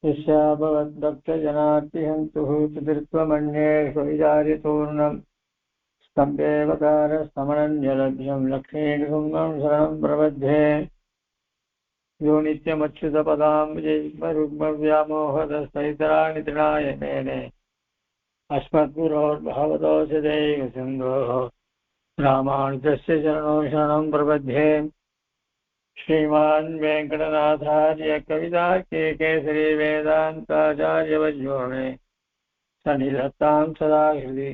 शिष्याभवद्भक्तजनार्तिहन्तुः चतुर्थमन्येषु विचार्यतूर्णम् स्तम्भेवतारस्तमनन्यलभ्यं लक्ष्मीनृसिंहं शरणं प्रपद्ये यो नित्यमच्युतपदाम्बुजैर्मरुग्मव्यामोहदस्तैतराणि तृणाय मेने अस्मद्गुरोर्भगवतोऽस्य रामानुजस्य चरणौ शरणं प्रपद्ये श्रीमान् वेङ्कटनाथार्य कवितार्के केसरी वेदान्ताचार्यवर्यो मे सन्निधत्तां सदा हृदि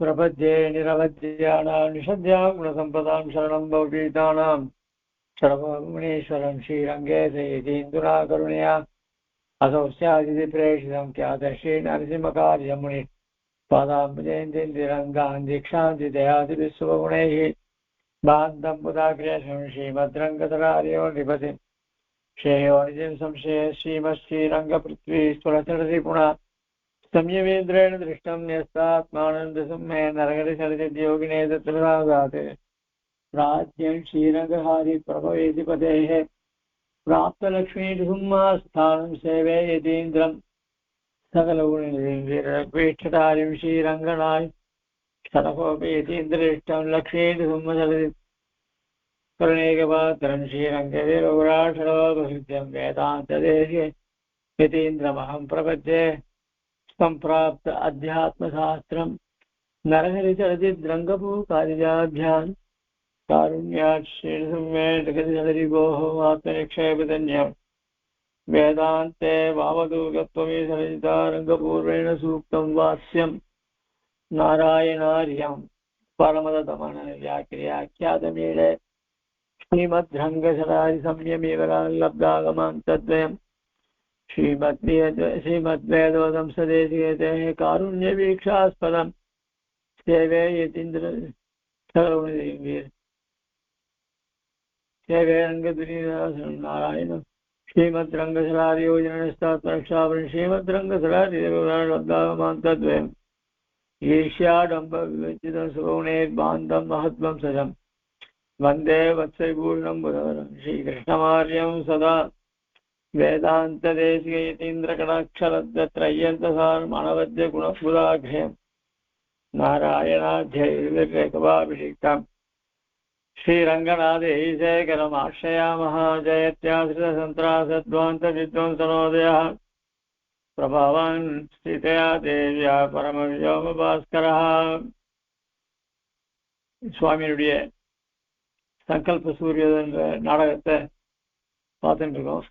प्रपद्ये निरवध्यानां निषद्यां गुणसम्पदां शरणं भवगीतानां सर्वमुनीश्वरं श्रीरङ्गेशयतीन्द्रा करुणया असौ स्यादिति प्रेषितं ख्यातश्री नरसिंहकार्यमुनि पादाम्बुजेन्द्ररङ्गान् दीक्षां दयादिविश्वगुणैः बान्धं बुधाग्रेशं श्रीमद्रङ्गधरार्यो निपतिं श्रेयो निजं संशये श्रीमश्रीरङ्गपृथ्वी पुनः संयमेन्द्रेण दृष्टं न्यस्तात्मानन्दसम्मे नरहरिसरिद्योगिने तत्ररागात् राज्यं श्रीरङ्गहारि प्रभवेति पतेः प्राप्तलक्ष्मीनृसिंहास्थानं सेवे यतीन्द्रं सकलगुणनिधिं श्रीरङ्गनाय शरकोपि यतीन्द्रेष्टं लक्ष्मीनृसिंहसरित् करुणैकपात्रं श्रीरङ्गवीरगुराठरोपसिद्धं वेदान्तदेशे यतीन्द्रमहं प्रपद्ये सम्प्राप्त अध्यात्मशास्त्रं नरहरिचरतिद्रङ्गपूकादिजाभ्यां कारुण्यात् श्रीनृसिंहेन्द्रगतिहरिभोः आत्मनिक्षेपधन्यं वेदान्ते वावदूगत्वमीसरितारङ्गपूर्वेण सूक्तं वास्यं नारायणार्यं परमदमनव्याख्यातमीडे श्रीमद्रङ्गशरारिसंयमीवराल्लब्धागमां तद्वयं श्रीमद्वेदवदंसदेशिकेतेः कारुण्यवीक्षास्पदं सेवे यतीन्द्र सेवे रङ्गधुरीदासं नारायणं श्रीमद्रङ्गशरारियोजनस्तात्मरक्षापरं श्रीमद्रङ्गशरारिलब्धागमां तद्वयम् ईर्ष्याडम्बविवचितं सुगुणैर्बान्धं महद्वं सजं वन्दे वत्सविभूषणं बुधवरं श्रीकृष्णमार्यं सदा वेदान्तदेशिकयतीन्द्रकटाक्षरत्रय्यन्तसारमणवद्यगुणबुधाघ्र्यं नारायणाध्यैर्विरेकभाभिषिक्तं श्रीरङ्गनाथैशेखरमाश्रयामः जयत्याश्रितसन्त्रासध्वान्तविध्वंसनोदयः प्रभावान् सीतया देव्या परमव्योमभास्करः சுவாமியுடைய சங்கல்ப சூரியன் என்ற நாடகத்தை பார்த்துட்டு இருக்கோம்.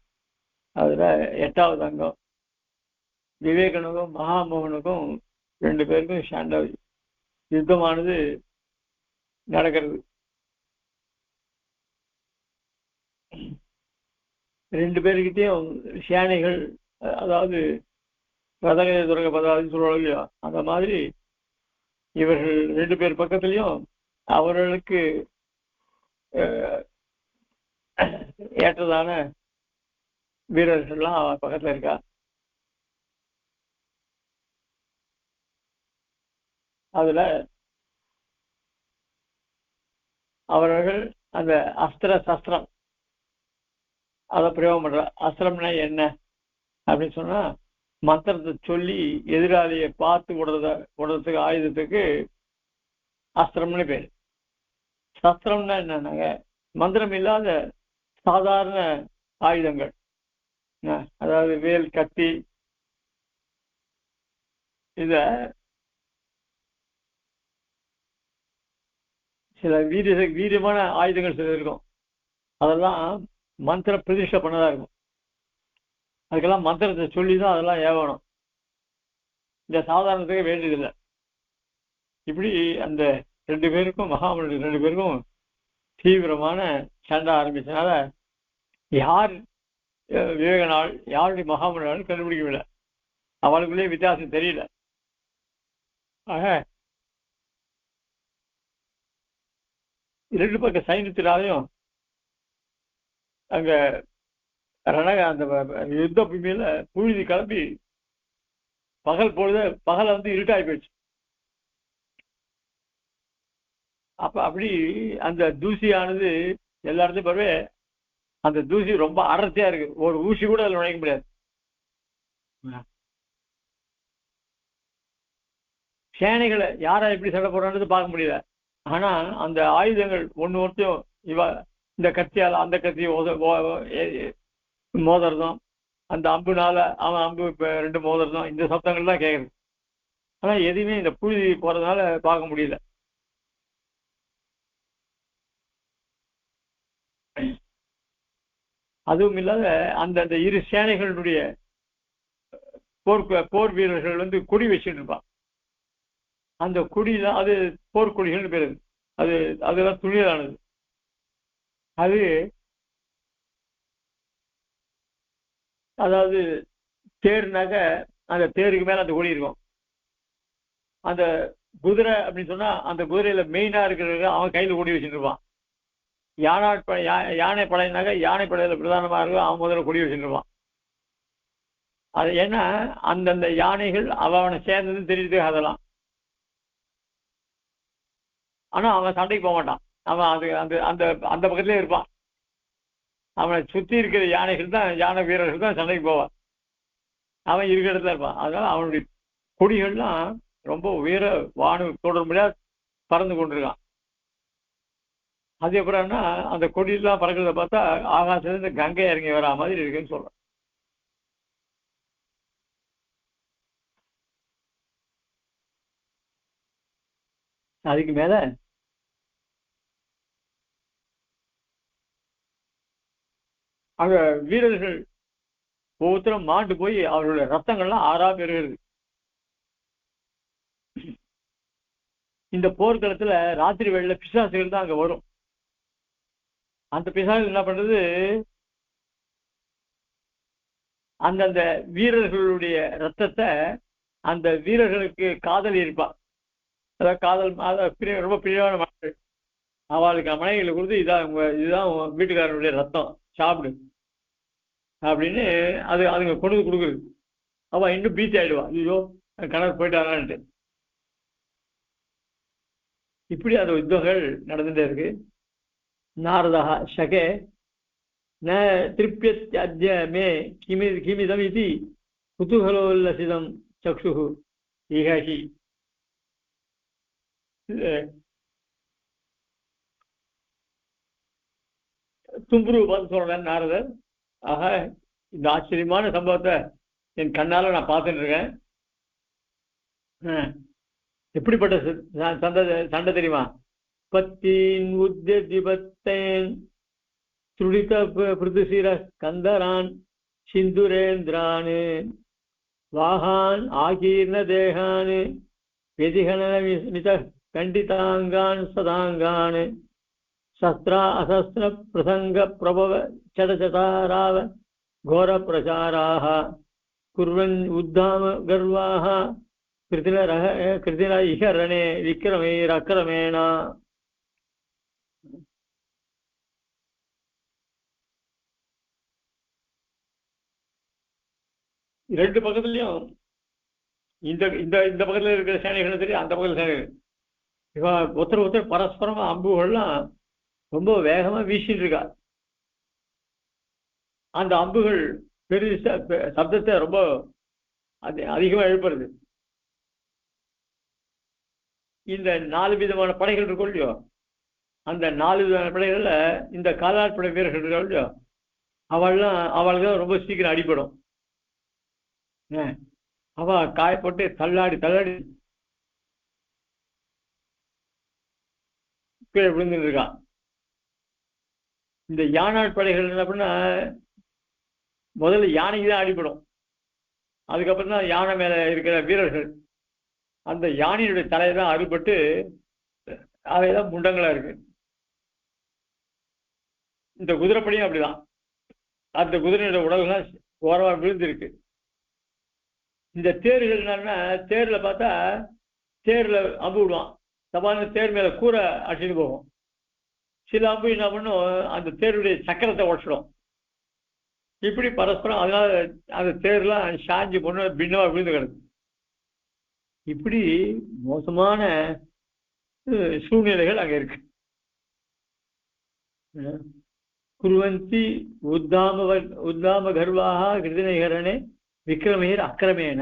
அதுல 8வது அங்கம் விவேகனுக்கும் மகாமோகனுக்கும் 2 பேருக்கும் ஷாண்ட யுத்தமானது நடக்கிறது. 2 பேருக்கிட்டையும் சேனைகள், அதாவது ரதகதை துறக்க பதாதி சொல்லுவாங்க இல்லையா, அந்த மாதிரி இவர்கள் 2 பேர் பக்கத்துலயும் அவர்களுக்கு ஏற்றதான வீரர்கள்லாம் பக்கத்துல இருக்கா. அதுல அவர்கள் அந்த அஸ்திர சஸ்திரம் அதை பிரயோகம் பண்ற. அஸ்திரம்னா என்ன அப்படின்னு சொன்னா, மந்திரத்தை சொல்லி எதிராளியை பார்த்து விடுறதுக்கு ஆயுதத்துக்கு அஸ்திரம்னு பேர். சஸ்திரம்னா என்னன்னாங்க, மந்திரம் இல்லாத சாதாரண ஆயுதங்கள், அதாவது வேல், கத்தி. இத சில வீரியமான ஆயுதங்கள் சில இருக்கும், அதெல்லாம் மந்திர பிரதிஷ்டை பண்ணதா இருக்கும். அதுக்கெல்லாம் மந்திரத்தை சொல்லிதான் அதெல்லாம் ஏவணும். இந்த சாதாரணத்துக்கு வேண்டியதில்லை. இப்படி அந்த 2 பேருக்கும் மகாமனுடைய 2 பேருக்கும் தீவிரமான சண்டை ஆரம்பிச்சனால யார் விவேகனாள் யாருடைய மகாமனாள் கண்டுபிடிக்கவில்லை. அவளுக்குள்ளே வித்தியாசம் தெரியல. ஆக 2 பக்க சைன்யத்தினாலையும் அங்க அந்த யுத்த பூமியில புழுதி கிளம்பி பகல இருட்டாகி போயிடுச்சு. அப்ப அப்படி அந்த தூசியானது எல்லா இடத்தையும் பரவே அந்த தூசி ரொம்ப அடர்த்தியா இருக்கு, ஒரு ஊசி கூட அதில் நுழைக்க முடியாது. சேனைகளை யாரா எப்படி சண்டை போடுறான்றது பார்க்க முடியல. ஆனா அந்த ஆயுதங்கள் ஒண்ணு ஒருத்தையும் இந்த கத்தியால அந்த கத்தி மோதுறதும், அந்த அம்புனால அவன் அம்பு இப்ப 2 மோதுறதும், இந்த சப்தங்கள் தான் கேட்குது. ஆனா எதுவுமே இந்த புழுதி போறதுனால பார்க்க முடியல. அதுவும் இல்லாத அந்த இரு சேனைகளுடைய போர் வீரர்கள் கொடி வச்சுட்டு இருப்பான். அந்த கொடிதான் அது போர்க்கொடிகள் பேரு. அதெல்லாம் துணியலானது. அது அதாவது தேர்னாக்க அந்த தேருக்கு மேல அந்த கொடி இருக்கும். அந்த குதிரை அப்படின்னு சொன்னா அந்த குதிரையில மெயினா இருக்கிறவங்க அவன் கையில கொடி வச்சுட்டு இருப்பான். யானை படையினாக்க யானை படையில பிரதானமா இருக்கும், அவன் முதல்ல கொடி வச்சுட்டு இருப்பான். அது ஏன்னா அந்தந்த யானைகள் அவனை சேர்ந்ததுன்னு தெரியுது அதெல்லாம். ஆனா அவன் சண்டைக்கு போக மாட்டான். அவன் அது அந்த அந்த அந்த பக்கத்திலே இருப்பான். அவனை சுத்தி இருக்கிற யானைகள் தான், யானை வீரர்கள் தான் சண்டைக்கு போவான். அவன் இருக்கிற இடத்துல இருப்பான். அதனால அவனுடைய கொடிகள்லாம் ரொம்ப உயர வானு தொடர்புடையா பறந்து கொண்டிருக்கான். அது எப்படின்னா அந்த கொடியெல்லாம் பறக்கிறத பார்த்தா ஆகாசத்துல கங்கை இறங்கி வரா மாதிரி இருக்குன்னு சொல்றான். அதுக்கு மேல அங்க வீரர்கள் ஒவ்வொருத்தரும் மாண்டு போய் அவர்களுடைய ரத்தங்கள்லாம் ஆறா பெறுகிறது. இந்த போர்க்களத்துல ராத்திரி வேளையில பிசாசுகள் தான் அங்க வரும். அந்த பிசாசுகள் என்ன பண்றது, அந்தந்த வீரர்களுடைய ரத்தத்தை அந்த வீரர்களுக்கு காதல் இருப்பா, அதாவது காதல் ரொம்ப பிரியமான மக்கள், அவளுக்கு மனைவிகளை கொடுத்து இதுதான் வீட்டுக்காரனுடைய ரத்தம் சாப்பிடு அப்படின்னு அதுங்க கொண்டு கொடுக்குது. அவன் இன்னும் பீத்தி ஆயிடுவான், ஐயோ கணவர் போயிட்டாரான்ட்டு. இப்படி அந்த யுத்தங்கள் நடந்துட்டே இருக்கு. நாரதா ஷகே ந திருப்திய மே கிமிதம் இது குதூகலோல்லசிதம் சக்ஷு இகி. தும்புரு பார்த்து சொல்றேன் நாரதர், ஆக இந்த ஆச்சரியமான சம்பவத்தை என் கண்ணால நான் பார்த்துட்டு இருக்கேன். எப்படிப்பட்ட சண்டை தெரியுமா? பத்தீன் உத்தியதிபத்தேன் துடித பிருதுசிர கந்தரான் சிந்துரேந்திரான் வாகான் ஆகீர்ண தேகான் வெதிகணமித கண்டிதாங்கான் சதாங்கான் சஸ்திரா அசஸ்திர பிரசங்க பிரபவ சடசதாராவ கோர பிரசாராக குர்வன் உத்தாம கர்வாக கிருதின இகரணே விக்ரமேணா. ரெண்டு பக்கத்துலயும் இந்த இந்த இந்த பக்கத்துல இருக்கிற சேனைகளும் சரி, அந்த பக்கத்துல சேனைகள் ஒருத்தர் பரஸ்பரம் அம்புகள்லாம் ரொம்ப வேகமா வீசிட்டு இருக்கா. அந்த அம்புகள் பெரிய சப்தத்தை ரொம்ப அதிகமா எழுப்புறது. இந்த 4 விதமான படைகள் இருக்கும் இல்லையோ, அந்த 4 விதமான படைகள்ல இந்த காலாட்படை வீரர்கள் இருக்கா இல்லையோ, அவளுக்கு ரொம்ப சீக்கிரம் அடிபடும். அவ காயப்பட்டு தள்ளாடி கீழே விழுந்துட்டு இருக்கான். இந்த யானாட் படைகள் என்ன பண்ணா, முதல்ல யானைக்கு தான் அடிபடும். அதுக்கப்புறம் தான் யானை மேல இருக்கிற வீரர்கள், அந்த யானையுடைய தலையதான் அறுபட்டு அவைதான் முண்டங்களா இருக்கு. இந்த குதிரைப்படியும் அப்படிதான், அந்த குதிரையோட உடல்கள் ஓரமா விழுந்திருக்கு. இந்த தேர்கள் என்னன்னா, தேர்ல பார்த்தா தேர்ல அம்பு விடுவான், தபான தேர் மேல கூரை அடிச்சுட்டு போகும். சில அம்பு என்ன பண்ணும், அந்த தேருடைய சக்கரத்தை உடச்சிடும். இப்படி பரஸ்பரம், அதனால அந்த தேர்லாம் சாஞ்சி பொண்ணு பின்னமா விழுந்து கிடக்கு. இப்படி மோசமான சூழ்நிலைகள் அங்க இருக்கு. குர்வந்தி உத்தாம கர்வாக கிருதிநகரணே விக்ரமேர் அக்கிரமேன.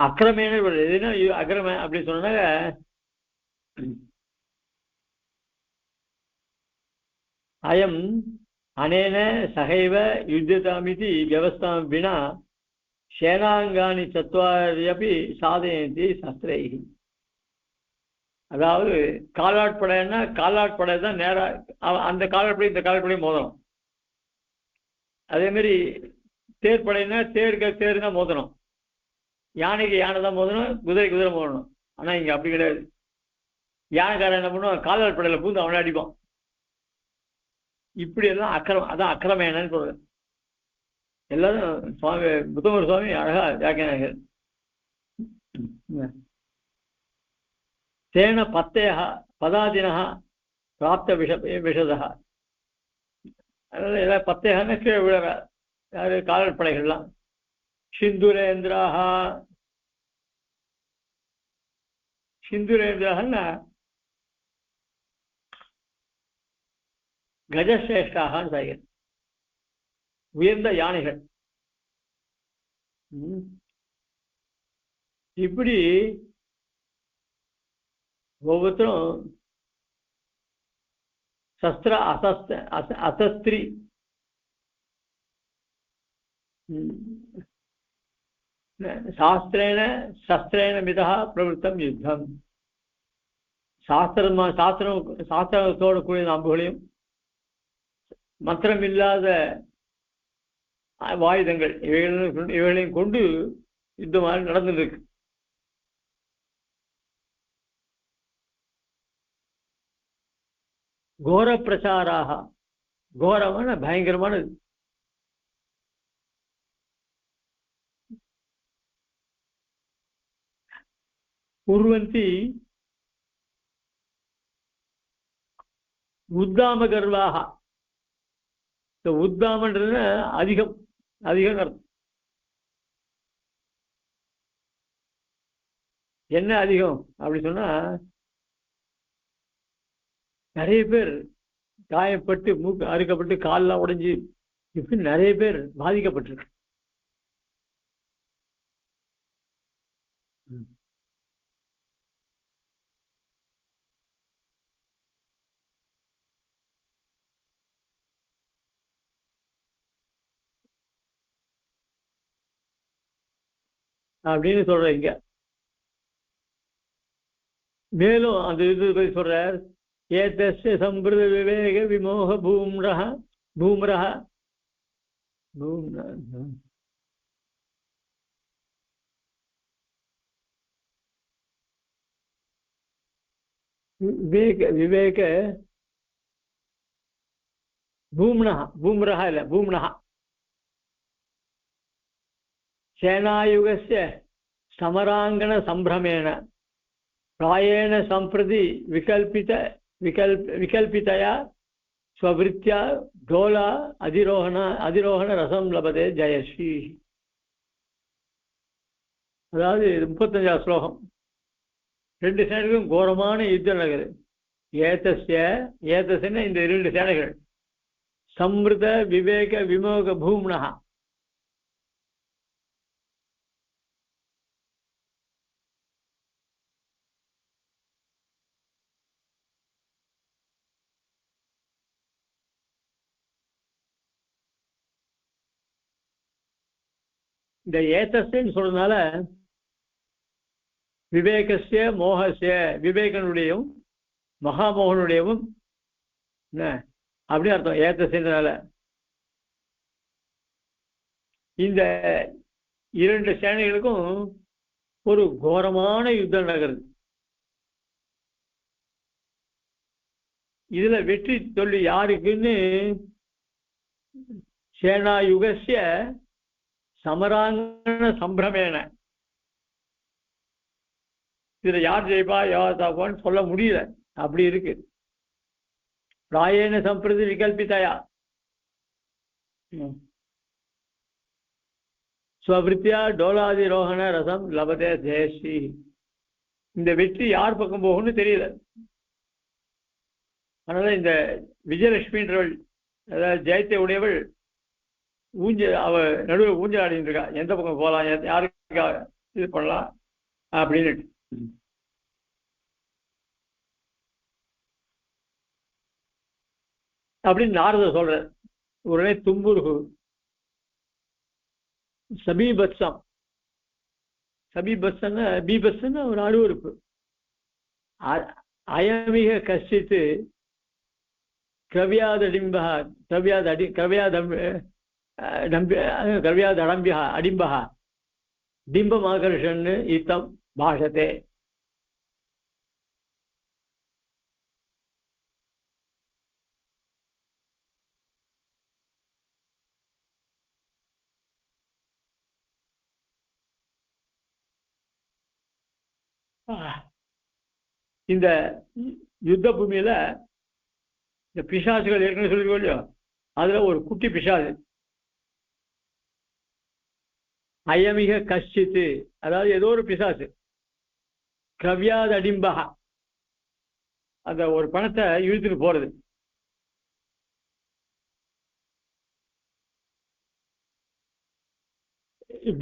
அக்கிரமேன எதுனா அக்கிரம அப்படி சொன்னாங்க. அயம் அனேன சகைவ யுத்தியதாமிதி வியவஸ்தாம் வினா சேனாங்கானி சத்வாரியபி சாதயந்தி சஸ்திரைஹி. அதாவது காலாட்படைன்னா காலாட்படை தான் நேராக அந்த காலாட்படை இந்த காலாட்படையும் மோதணும். அதே மாதிரி தேர்ப்படைன்னா தேர் தான் மோதணும். யானைக்கு யானை தான் மோதணும், குதிரை மோதணும். ஆனால் இங்கே அப்படி கிடையாது. யானைக்காரன் என்ன பண்ணுவான், காலாட்படையில் பூந்து அவனை அடிப்பான். இப்படி எல்லாம் அதான் அக்கிரமேனன்னு சொல்றது. எல்லாரும் சுவாமி புத்தமர் சுவாமி அழகா வியாக்கியானார்கள். தேன பத்தேக பதாதினா பிராப்த விஷதா. அதனால எல்லாம் பத்தேகன்னா கீழே விழற யாரு காலாட்படைகள்லாம். சிந்துரேந்திராகன்னா கஜசிரேஷ்டாகான்னு சாய்கள், உயர்ந்த யானைகள். இப்படி ஒவ்வொருத்தரும் சஸ்திர அசஸ்திரி சஸ்திரேன மிதா பிரவருத்தம் யுத்தம். சாஸ்திரத்தோடு கூடிய அம்புகளையும் மந்திரம் இல்லாத ஆயுதங்கள் இவைகளையும் கொண்டு யுத்தமாக நடந்துருக்கு. கோர பிரச்சாராக, கோரமான பயங்கரமானது. குர்வந்தி உத்தாம கர்வாக. உத்தாமன்றது அதிகம் அர்த்தம். என்ன அதிகம் அப்படி சொன்னா, நிறைய பேர் காயப்பட்டு மூக்கு அறுக்கப்பட்டு கால்லாம் உடைஞ்சு இப்படி நிறைய பேர் பாதிக்கப்பட்டிருக்கு. அப்படின்னு சொல்றீங்க. மேலும் அந்த இது போய் சொல்றார், ஏதஸ்ய சம்பிரத விவேக விமோக பூம்ரஹ விவேக பூம்ரஹ இல்ல பூம்னஹ சேனாயுகஸ்ய சமராங்கண சம்பிரமேண பிராயேண சம்பிரதி விகல்பிதயா ஸ்வவிருத்தியா கோலா அதிரோகண ரசம் லபதே ஜெயஸ்ரீ. அதாவது 35வது ஸ்லோகம். 2 சேனைகளும் கோரமான யுத்தம் நடக்குது. ஏதஸ்ன இந்த 2 சேனைகள் சம்ருத விவேக விமோக பூம்னஹ. இந்த ஏதஸ்ன்னு சொல்றதுனால விவேகஸ்ய மோகஸ்ய, விவேகனுடையவும் மகாமோகனுடையவும் அப்படின்னு அர்த்தம் ஏதஸ்னால. இந்த 2 சேனைகளுக்கும் ஒரு கோரமான யுத்தம் நடக்கிறது. இதுல வெற்றி சொல்லி யாருக்குன்னு, சேனாயுகஸ்ய சமராங்கண சம்பிரமேன. இதுல யார் ஜெயிப்பா யார் தாப்பான்னு சொல்ல முடியல, அப்படி இருக்கு. प्रायेण संप्रति विकल्पितया स्ववृत्तिया डोलादिरोहण रसम लभते जयश्री. இந்த வெற்றி யார் பக்கம் போகும்னு தெரியல. அதனால இந்த விஜயலட்சுமின்றவள், அதாவது ஜெயத்தை உடையவள், அவ நடுவில் ஊஞ்சல் ஆடிட்டு இருக்கா. எந்த பக்கம் போகலாம், யாருக்கு இது பண்ணலாம் அப்படின்னு. அப்படின்னு நாரதர் சொல்ற. உடனே தும்புருகு சபீபத்சம், சபீபத்சன்னா பீபத்சன்னா ஒரு அருவருப்பு. அயமிக கஷ்டித்து கவ்யாதடிம்பா கவ்யாதடம்பியா அடிம்பா டிம்பமாகர்ஷன் இத்தம் பாஷத்தே. இந்த யுத்த பூமியில இந்த பிசாசுகள் ஏற்கனவே சொல்லிருக்கோம் இல்லையோ, அதுல ஒரு குட்டி பிசாசு அயமிக கஷ்டித்து, அதாவது ஏதோ ஒரு பிசாசு, கவ்யாத அடிம்பகா, அந்த ஒரு பணத்தை இழுத்துட்டு போறது.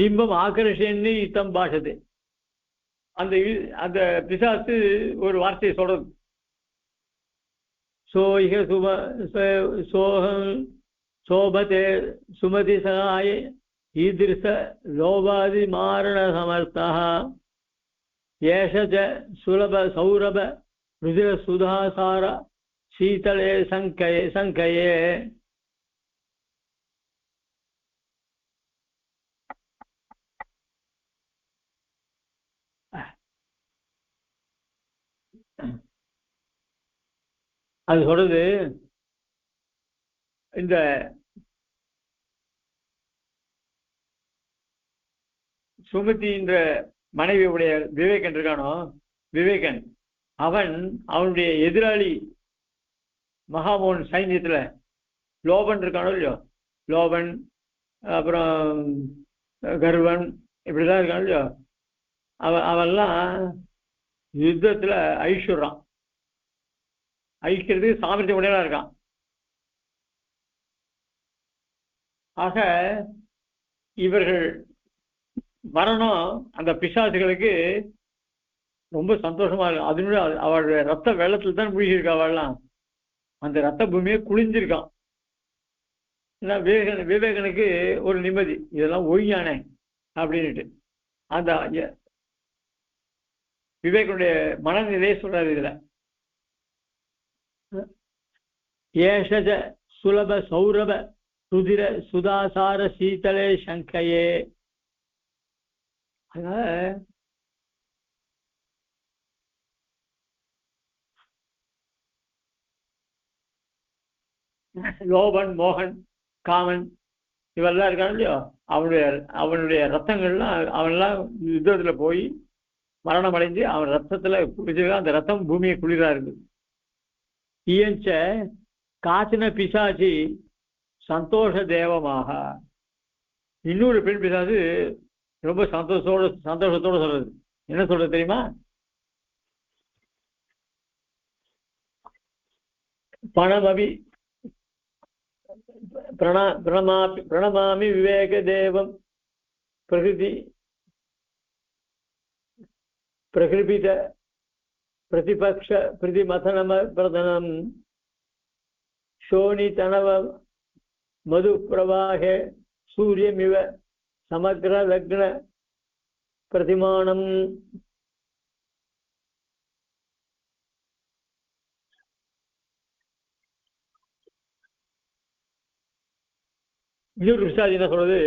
டிம்பம் ஆக்கர்ஷன்னு இத்தம் பாஷது, அந்த அந்த பிசாசு ஒரு வார்த்தையை சொல்றது. சோஹ சும சோகம் சோபதே சுமதி சகாய ஈதிருஷ லோபாதி மாரண சமர்த்தா ஏஷ சுலப சௌரப ருதிர சுதாசார சீதளே சங்கயே சங்கயே. அது சொல்றது, இந்த சுமதி என்ற மனைவியுடைய விவேகன் இருக்கானோ, விவேகன், அவனுடைய எதிராளி மகாமோகன் சைன்யத்துல லோபன் இருக்கானோ இல்லையோ, லோபன் அப்புறம் கர்வன் இப்படிதான் இருக்கானோ இல்லையோ, அவெல்லாம் யுத்தத்துல ஐஸ்வர்றான், ஐக்கிறதுக்கு சாமர்த்தியம் உடையவனா இருக்கான். ஆக இவர்கள் மரணம் அந்த பிசாசுகளுக்கு ரொம்ப சந்தோஷமா இருக்கும். அதனுடைய அவளுடைய ரத்த வெள்ளத்தில் தான் மூழ்கி இருக்கா. அவள்லாம் அந்த ரத்த பூமியை குளிஞ்சிருக்கான். விவேகனுக்கு ஒரு நிம்மதி, இதெல்லாம் ஒய்யானே அப்படின்னுட்டு. அந்த விவேகனுடைய மனநிலையை சொல்றாரு இதுல. ஏஷஜ சுலப சௌரப ருதிர சுதாசார சீதளே சங்கையே. அதனால லோபன், மோகன், காமன் இவெல்லாம் இருக்கான் இல்லையோ, அவனுடைய ரத்தங்கள்லாம் அவன்லாம் யுத்தத்துல போய் மரணம் அடைஞ்சு அவன் ரத்தத்துல குளிச்சிருக்கான். அந்த ரத்தம் பூமியை குளிரா இருக்கு. இயஞ்ச காச்சின பிசாசி சந்தோஷ தேவமாக, இன்னொரு பெண் பிசாசு ரொம்ப சந்தோஷத்தோட சொல்றது. என்ன சொல்றது தெரியுமா? பணமபி பிரணமாமி விவேக தேவம் பிரகிருபித பிரதிபக்ஷ பிரதிமதனம பிரதனம் சோனிதனவ மது பிரவாகே சூரியமிவ சமக்ர லக்ன பிரதிமானம். இன்னொரு விஷயம் என்ன சொல்றது?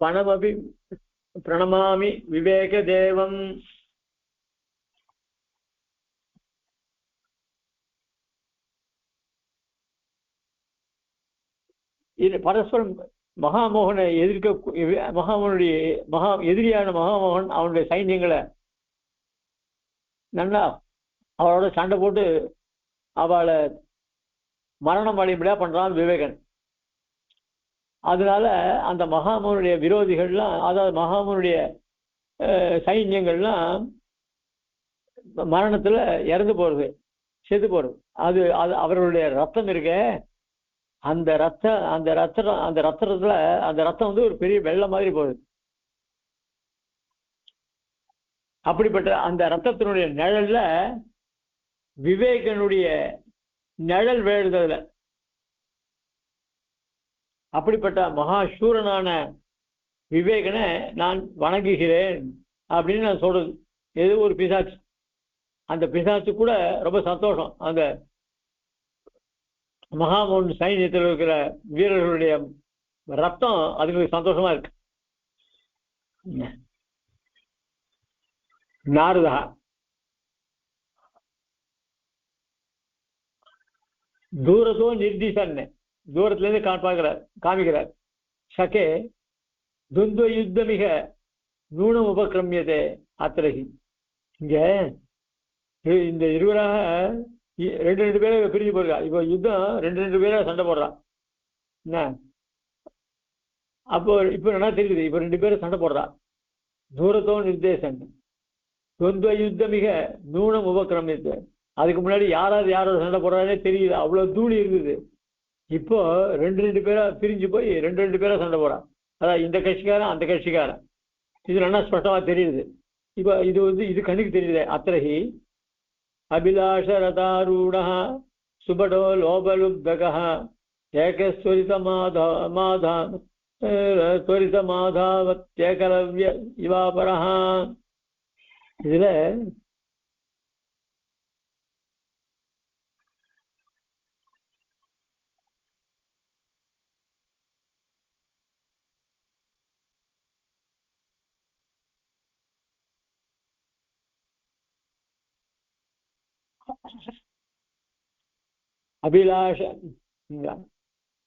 பணமபி பிரணமாமி விவேக தேவம். இது பரஸ்பரம் மகாமோகனை எதிர்க்க மகாமோகனுடைய எதிரியான மகாமோகன் அவனுடைய சைன்யங்களை நல்லா அவளோட சண்டை போட்டு அவளை மரணம் அடையும்படியா பண்றான் விவேகன். அதனால அந்த மகாமோகனுடைய விரோதிகள்லாம், அதாவது மகாமோகனுடைய சைன்யங்கள்லாம் மரணத்துல இறந்து போறது, செத்து போறது. அது அது அவர்களுடைய ரத்தம் இருக்க, அந்த ரத்தத்துல அந்த ரத்தம் வந்து ஒரு பெரிய வெள்ளம் மாதிரி போகுது. அப்படிப்பட்ட அந்த ரத்தத்தினுடைய நிழல்ல விவேகனுடைய நிழல் வேழுதல. அப்படிப்பட்ட மகாசூரனான விவேகனை நான் வணங்குகிறேன் அப்படின்னு நான் சொல்றது. எது ஒரு பிசாச்சு, அந்த பிசாச்சு கூட ரொம்ப சந்தோஷம். அந்த மகாமோகன் சைன்யத்தில் இருக்கிற வீரர்களுடைய ரத்தம் அதுங்களுக்கு சந்தோஷமா இருக்கு. நாரதா தூரத்தோ நிர்திசன், தூரத்துல இருந்து காமிக்கிறார். சகே துவந்த யுத்தமிக நூனம் உபக்கிரமியதே அத்திரகி. இங்க இந்த இருவராக ரெண்டு பேரை பிரிஞ்சு போயிருக்கா. இப்போ யுத்தம் ரெண்டு பேரை சண்டை போடுறான். என்ன அப்போ இப்போ என்ன தெரியுது, இப்போ 2 பேரும் சண்டை போடுறா. தூரத்தோ நிர்தேசன் துவந்த யுத்தமிக நூனம் உபக்கிரமியது. அதுக்கு முன்னாடி யாரோட சண்டை போடுறானே தெரியல, அவ்வளவு தூளி இருந்தது. இப்போ ரெண்டு பேரா பிரிஞ்சு போய் ரெண்டு பேரா சண்டை போறான். அதான் இந்த கட்சிக்காரன் அந்த கட்சிக்காரன். இது நல்லா ஸ்பஷ்டமா தெரியுது. இப்போ இது வந்து இது கண்ணுக்கு தெரியுது. அத்திரகி அபிலாஷ ரதாரூட சுபடோ லோபலுப்தக ஏகஸ்வரித மாதாவத்யேகலவ்ய இவாபரஹ. இதுல அபிலாஷ,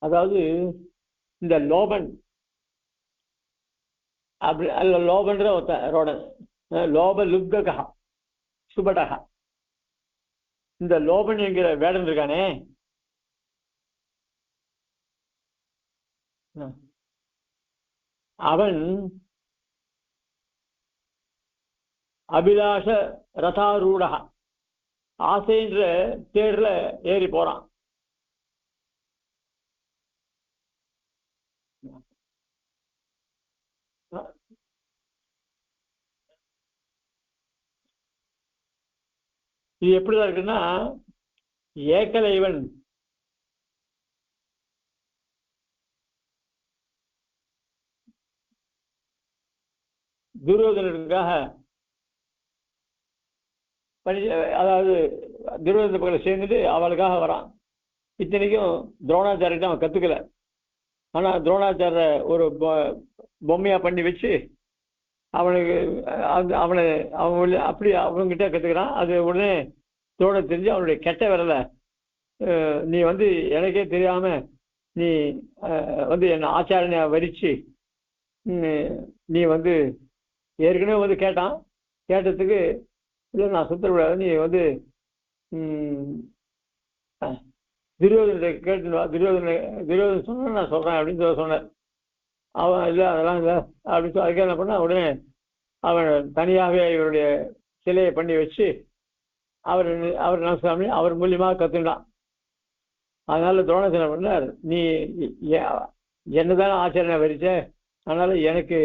அதாவது இந்த லோபன் அப்படி அல்ல, லோபன்ற ஒருத்தன் லோப லுப்தகா சுபடகா. இந்த லோபன் என்கிற வேடன் இருக்கானே, அவன் அபிலாஷ ரதாரூடா ஆசைன்ற தேர்ல ஏறி போறான். இது எப்படிதான் இருக்குன்னா, ஏகலைவன் துரியோதனனுக்காக அதாவது துரியோதன பக்கத்தில் சேர்ந்துட்டு அவளுக்காக வரான். இத்தனைக்கும் துரோணாச்சாரிட்ட அவன் கத்துக்கல. ஆனா துரோணாச்சார ஒரு பொம்மையா பண்ணி வச்சு அவனுக்கு அவனை அப்படி அவங்ககிட்ட கத்துக்கிறான். அது உடனே தோட தெரிஞ்சு அவனுடைய கெட்ட விரல நீ வந்து எனக்கே தெரியாம நீ வந்து என்ன ஆச்சாரனையா வரிச்சு நீ வந்து ஏற்கனவே வந்து கேட்டான். கேட்டதுக்கு இல்லை நான் சுத்தரவிடாது, நீ வந்து துரியோதனை கேட்டு துரியோதனை சொன்ன நான் சொல்றேன் அப்படின்னு சொன்னேன். அவன் இல்லை அதெல்லாம் இல்லை அப்படின்னு சொல்லி அதுக்கு என்ன பண்ண, உடனே அவன் தனியாகவே இவருடைய சிலையை பண்ணி வச்சு அவர் சாமி அவர் மூலியமாக கத்துட்டான். அதனால துரோணர் என்ன பண்ணார், நீ என்னதானே ஆச்சரிய வரிச்ச, அதனால எனக்கு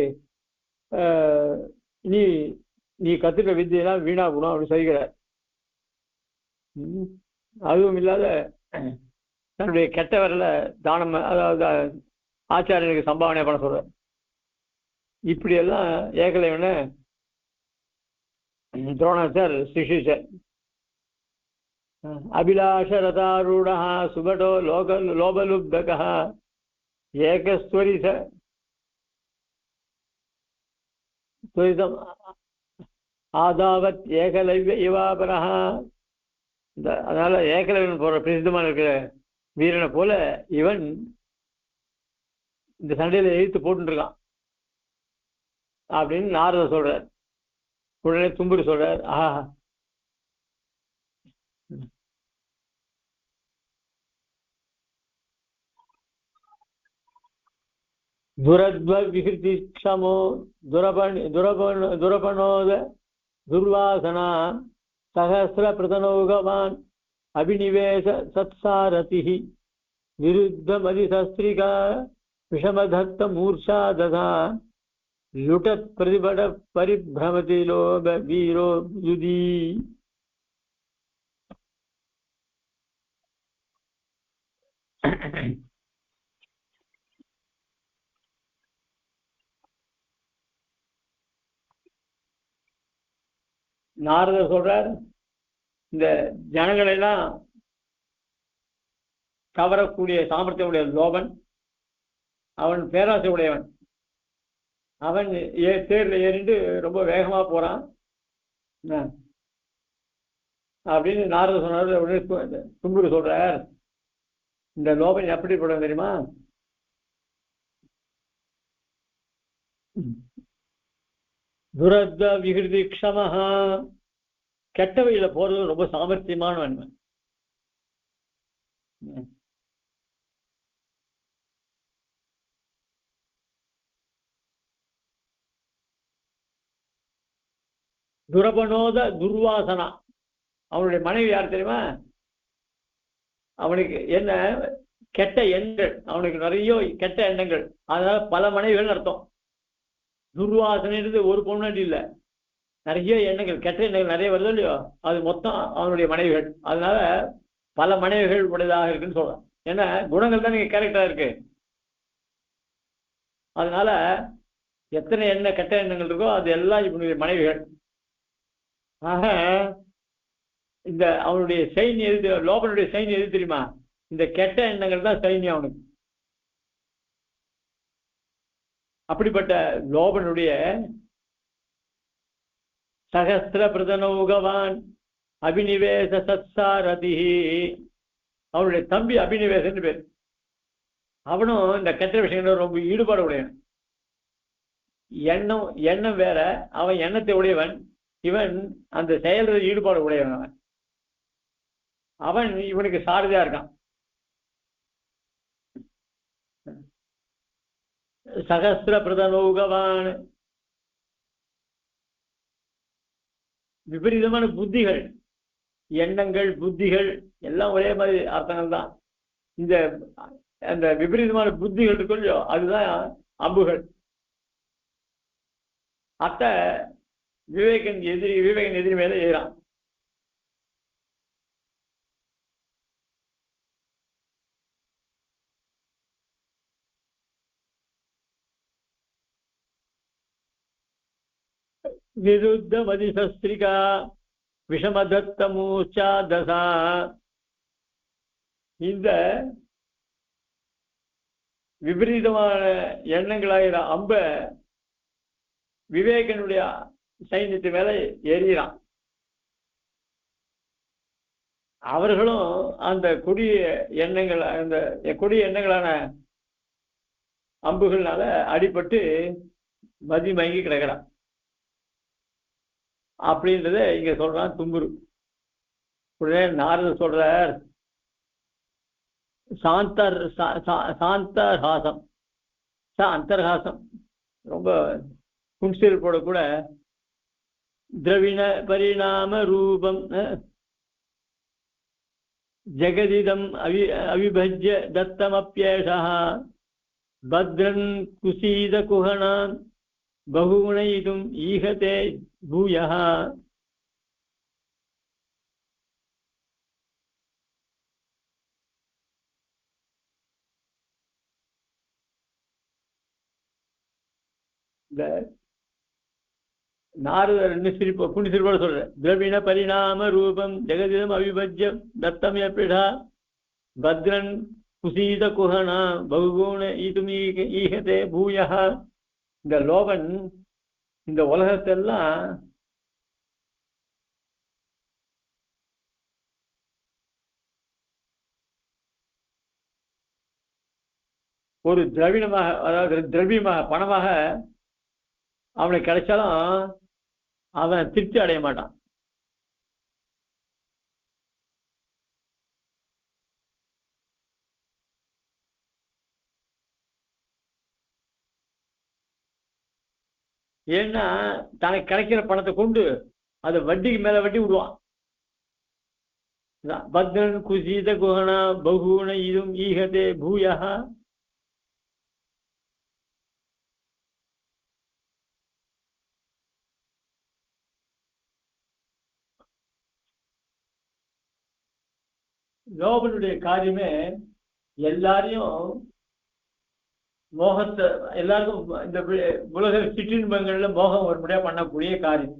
நீ கத்துக்க வித்தியெல்லாம் வீணாகணும் அப்படின்னு சொல்கிறார். அதுவும் இல்லாத தன்னுடைய கெட்ட வரல தானம், அதாவது ஆச்சாரியனுக்கு சம்பாவனை பண்ண சொல்ற. இப்படியெல்லாம் ஏகலைவனை துரோணாச்சார் சிஷிச்சார். அபிலாஷ ரதாரூட சுபடோ லோபலுப்தக ஏகஸ்வரித துரிதம் ஆதாவத் ஏகலைவ இவாபரஹ. அதனால ஏகலைவன் போற பிரசித்தமான இருக்கிற வீரனை போல இவன் இந்த சண்டையில எழுத்து போட்டுருக்கான் அப்படின்னு நாரதர் சொல்றார். உடனே தும்புரு சொல்றார், ஆஹா, துரத்வ விகிருதி க்ஷமோ துரபணோத துர்வாசனா சகசிர பிரதனோகவான் அபிநிவேச சத்சாரதி விருத்த மதிசஸ்திரிகா விஷமதத்த மூர்ச்சா ததா லுடத் பிரதிபட பரிபிரமதி லோப வீரோ யுதி. நாரதர் சொல்றார், இந்த ஜனங்களை எல்லாம் கவரக்கூடிய சாமர்த்தியம் உடைய லோபன், அவன் பேராசை உடையவன். அவன் தேர்ல ஏறிண்டு ரொம்ப வேகமா போறான் அப்படின்னு நாரதர் சொன்னார். உடனே தும்புரு சொல்றார், இந்த லோபன் எப்படிப்படும் தெரியுமா? துரத்த விகிருதி க்ஷமஹா, கெட்ட வழியில போறது ரொம்ப சாமர்த்தியமானவன். துரபனோத துர்வாசனா, அவனுடைய மனைவி யார் தெரியுமா? அவனுக்கு என்ன கெட்ட எண்ணங்கள், அவனுக்கு நிறைய கெட்ட எண்ணங்கள், அதனால பல மனைவிகள் அர்த்தம். துர்வாசனைன்றது ஒரு பொண்ணு இல்லை, நிறைய எண்ணங்கள், கெட்ட எண்ணங்கள் நிறைய வருது இல்லையோ, அது மொத்தம் அவனுடைய மனைவிகள். அதனால பல மனைவிகள் உடையதாக இருக்குன்னு சொல்றான். ஏன்னா குணங்கள் தான் நீங்க கேரக்டரா இருக்கு. அதனால எத்தனை கெட்ட எண்ணங்கள் இருக்கோ அது எல்லாம் இவனுடைய மனைவிகள். ஆக இந்த அவனுடைய சைன்யம் எது, லோபனுடைய சைன்யம் எது தெரியுமா? இந்த கெட்ட எண்ணங்கள் தான் சைன்யம் அவனுக்கு. அப்படிப்பட்ட லோபனுடைய சகஸ்திர பிரதனோகவான் அபிநிவேச சத்சாரதி, அவனுடைய தம்பி அபிநிவேசன் பேர். அவனும் இந்த கெட்ட விஷயங்கள் ரொம்ப ஈடுபாடு உடையவன். எண்ணம் வேற, அவன் எண்ணத்தை உடையவன், இவன் அந்த செயல்ல ஈடுபாடு உடையவன். அவன் இவனுக்கு சாரதியா இருக்கான். சகஸ்திர பிரதனோகவான், விபரீதமான புத்திகள், எண்ணங்கள் புத்திகள் எல்லாம் ஒரே மாதிரி அர்த்தங்கள் தான். இந்த அந்த விபரீதமான புத்திகள் இருக்கோ அதுதான் அம்புகள். அத்த விவேகன் எதிரி மேல ஏறான். விருத்த மதிசஸ்திரிகா விஷமதத்த மூச்சா தசா, இந்த விபரீதமான எண்ணங்களாகிற அம்ப விவேகனுடைய சைன்யத்து மேல ஏறிறான். அவர்களும் அந்த கொடிய எண்ணங்கள், அந்த கொடிய எண்ணங்களான அம்புகள்னால அடிபட்டு மதி மயங்கி கிடக்கிறான். அப்படின்றத இங்க சொல்றான் தும்புரு. உடனே நாரதர் சொல்றார், சாந்தர்ஹாசம், அந்தர்ஹாசம், ரொம்ப புன்சில் போட கூட திரவிண பரிணாம ரூபம் ஜெகதிதம் அவிபஜ்ய தத்தமப்யேஷா பத்ரன் குசீத குஹணான் பகுகுணைதும் ஈகதே பூயः. இந்த நாரதர் புனிசிரிப்போட சொல்ற, திரவிண பரிணாம ரூபம் ஜெகதிதம் அவிபஜ்யம் தத்தம் எப்பிடா பத்ரன் குசீத குஹணா பகுகுண ஈதும் ஈகதே பூயः. இந்த லோபன் இந்த உலகத்தெல்லாம் ஒரு திரவியமாக, அதாவது திரவியமாக, பணமாக அவனுக்கு கிடைச்சாலும் அவன் திருப்தி அடைய மாட்டான். ஏன்னா தனக்கு கிடைக்கிற பணத்தை கொண்டு அதை வட்டிக்கு மேல வட்டி விடுவான். பத்ரன் குசீத குஹண பகுண இதும் ஈகதே பூயா. லோபனுடைய காரியமே எல்லாரையும் மோகத்தை, எல்லாருக்கும் இந்த உலக சிற்றின்பங்கள்ல மோகம் ஒருபடியா பண்ணக்கூடிய காரியம்.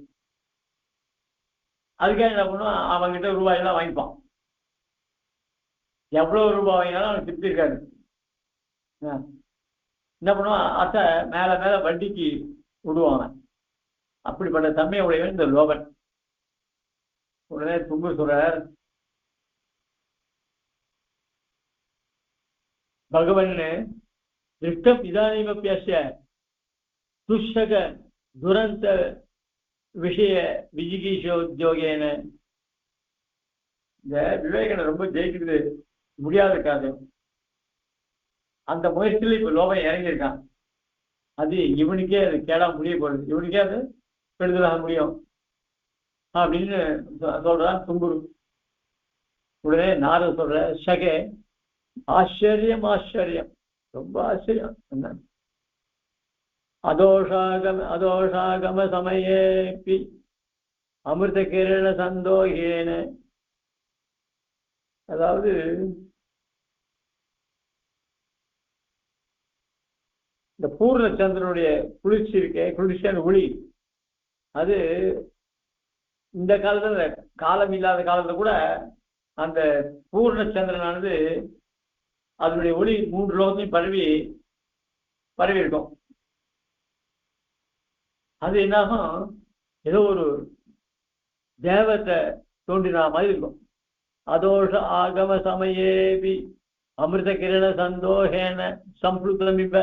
அதுக்காக என்ன பண்ணுவான், அவன்கிட்ட ரூபாயெல்லாம் வாங்கிப்பான். எவ்வளவு ரூபாய் வாங்கினாலும் அவனுக்கு திருப்தி இருக்காது. என்ன பண்ணுவான், அத்தை மேல மேல வட்டிக்கு விடுவான். அப்படிப்பட்ட தன்மை உடையவன் இந்த லோபன். உடனே தும்பு சொல்றார், பகவன் திருஷ்டம் இதானிமப்பிய துஷக துரந்த விஷய விஜிகீஷோத்யோகேன. இந்த விவேகனை ரொம்ப ஜெயிக்கிறது முடியாத காரியம். அந்த முயற்சியில் இப்ப லோபம் இறங்கியிருக்கான். அது இவனுக்கே அது கேடாம முடிய போகுது, இவனுக்கே அது கெடுதலாக முடியும் அப்படின்னு சொல்றான் தும்புரு. உடனே நாரத சொல்ற, சகே ஆச்சரியம் ஆச்சரியம், ரொம்ப ஆச்சரியம். என்ன அதோஷாகம சமயேபி அமிர்த கிரண சந்தோகேன. அதாவது இந்த பூர்ணச்சந்திரனுடைய குளிர்ச்சி இருக்கே, குளிர்ச்சியான ஒளி, அது இந்த காலத்துல, காலம் இல்லாத காலத்துல கூட அந்த பூர்ணச்சந்திரனானது அதனுடைய ஒளி 3 லோகத்தையும் பரவி இருக்கும். அது என்னாகும், ஏதோ ஒரு தேவத்தை தோன்றினா மாதிரி இருக்கும். அதோஷ ஆகம சமயேபி அமிர்த கிரண சந்தோஷேன சம்புத்தமிப்ப.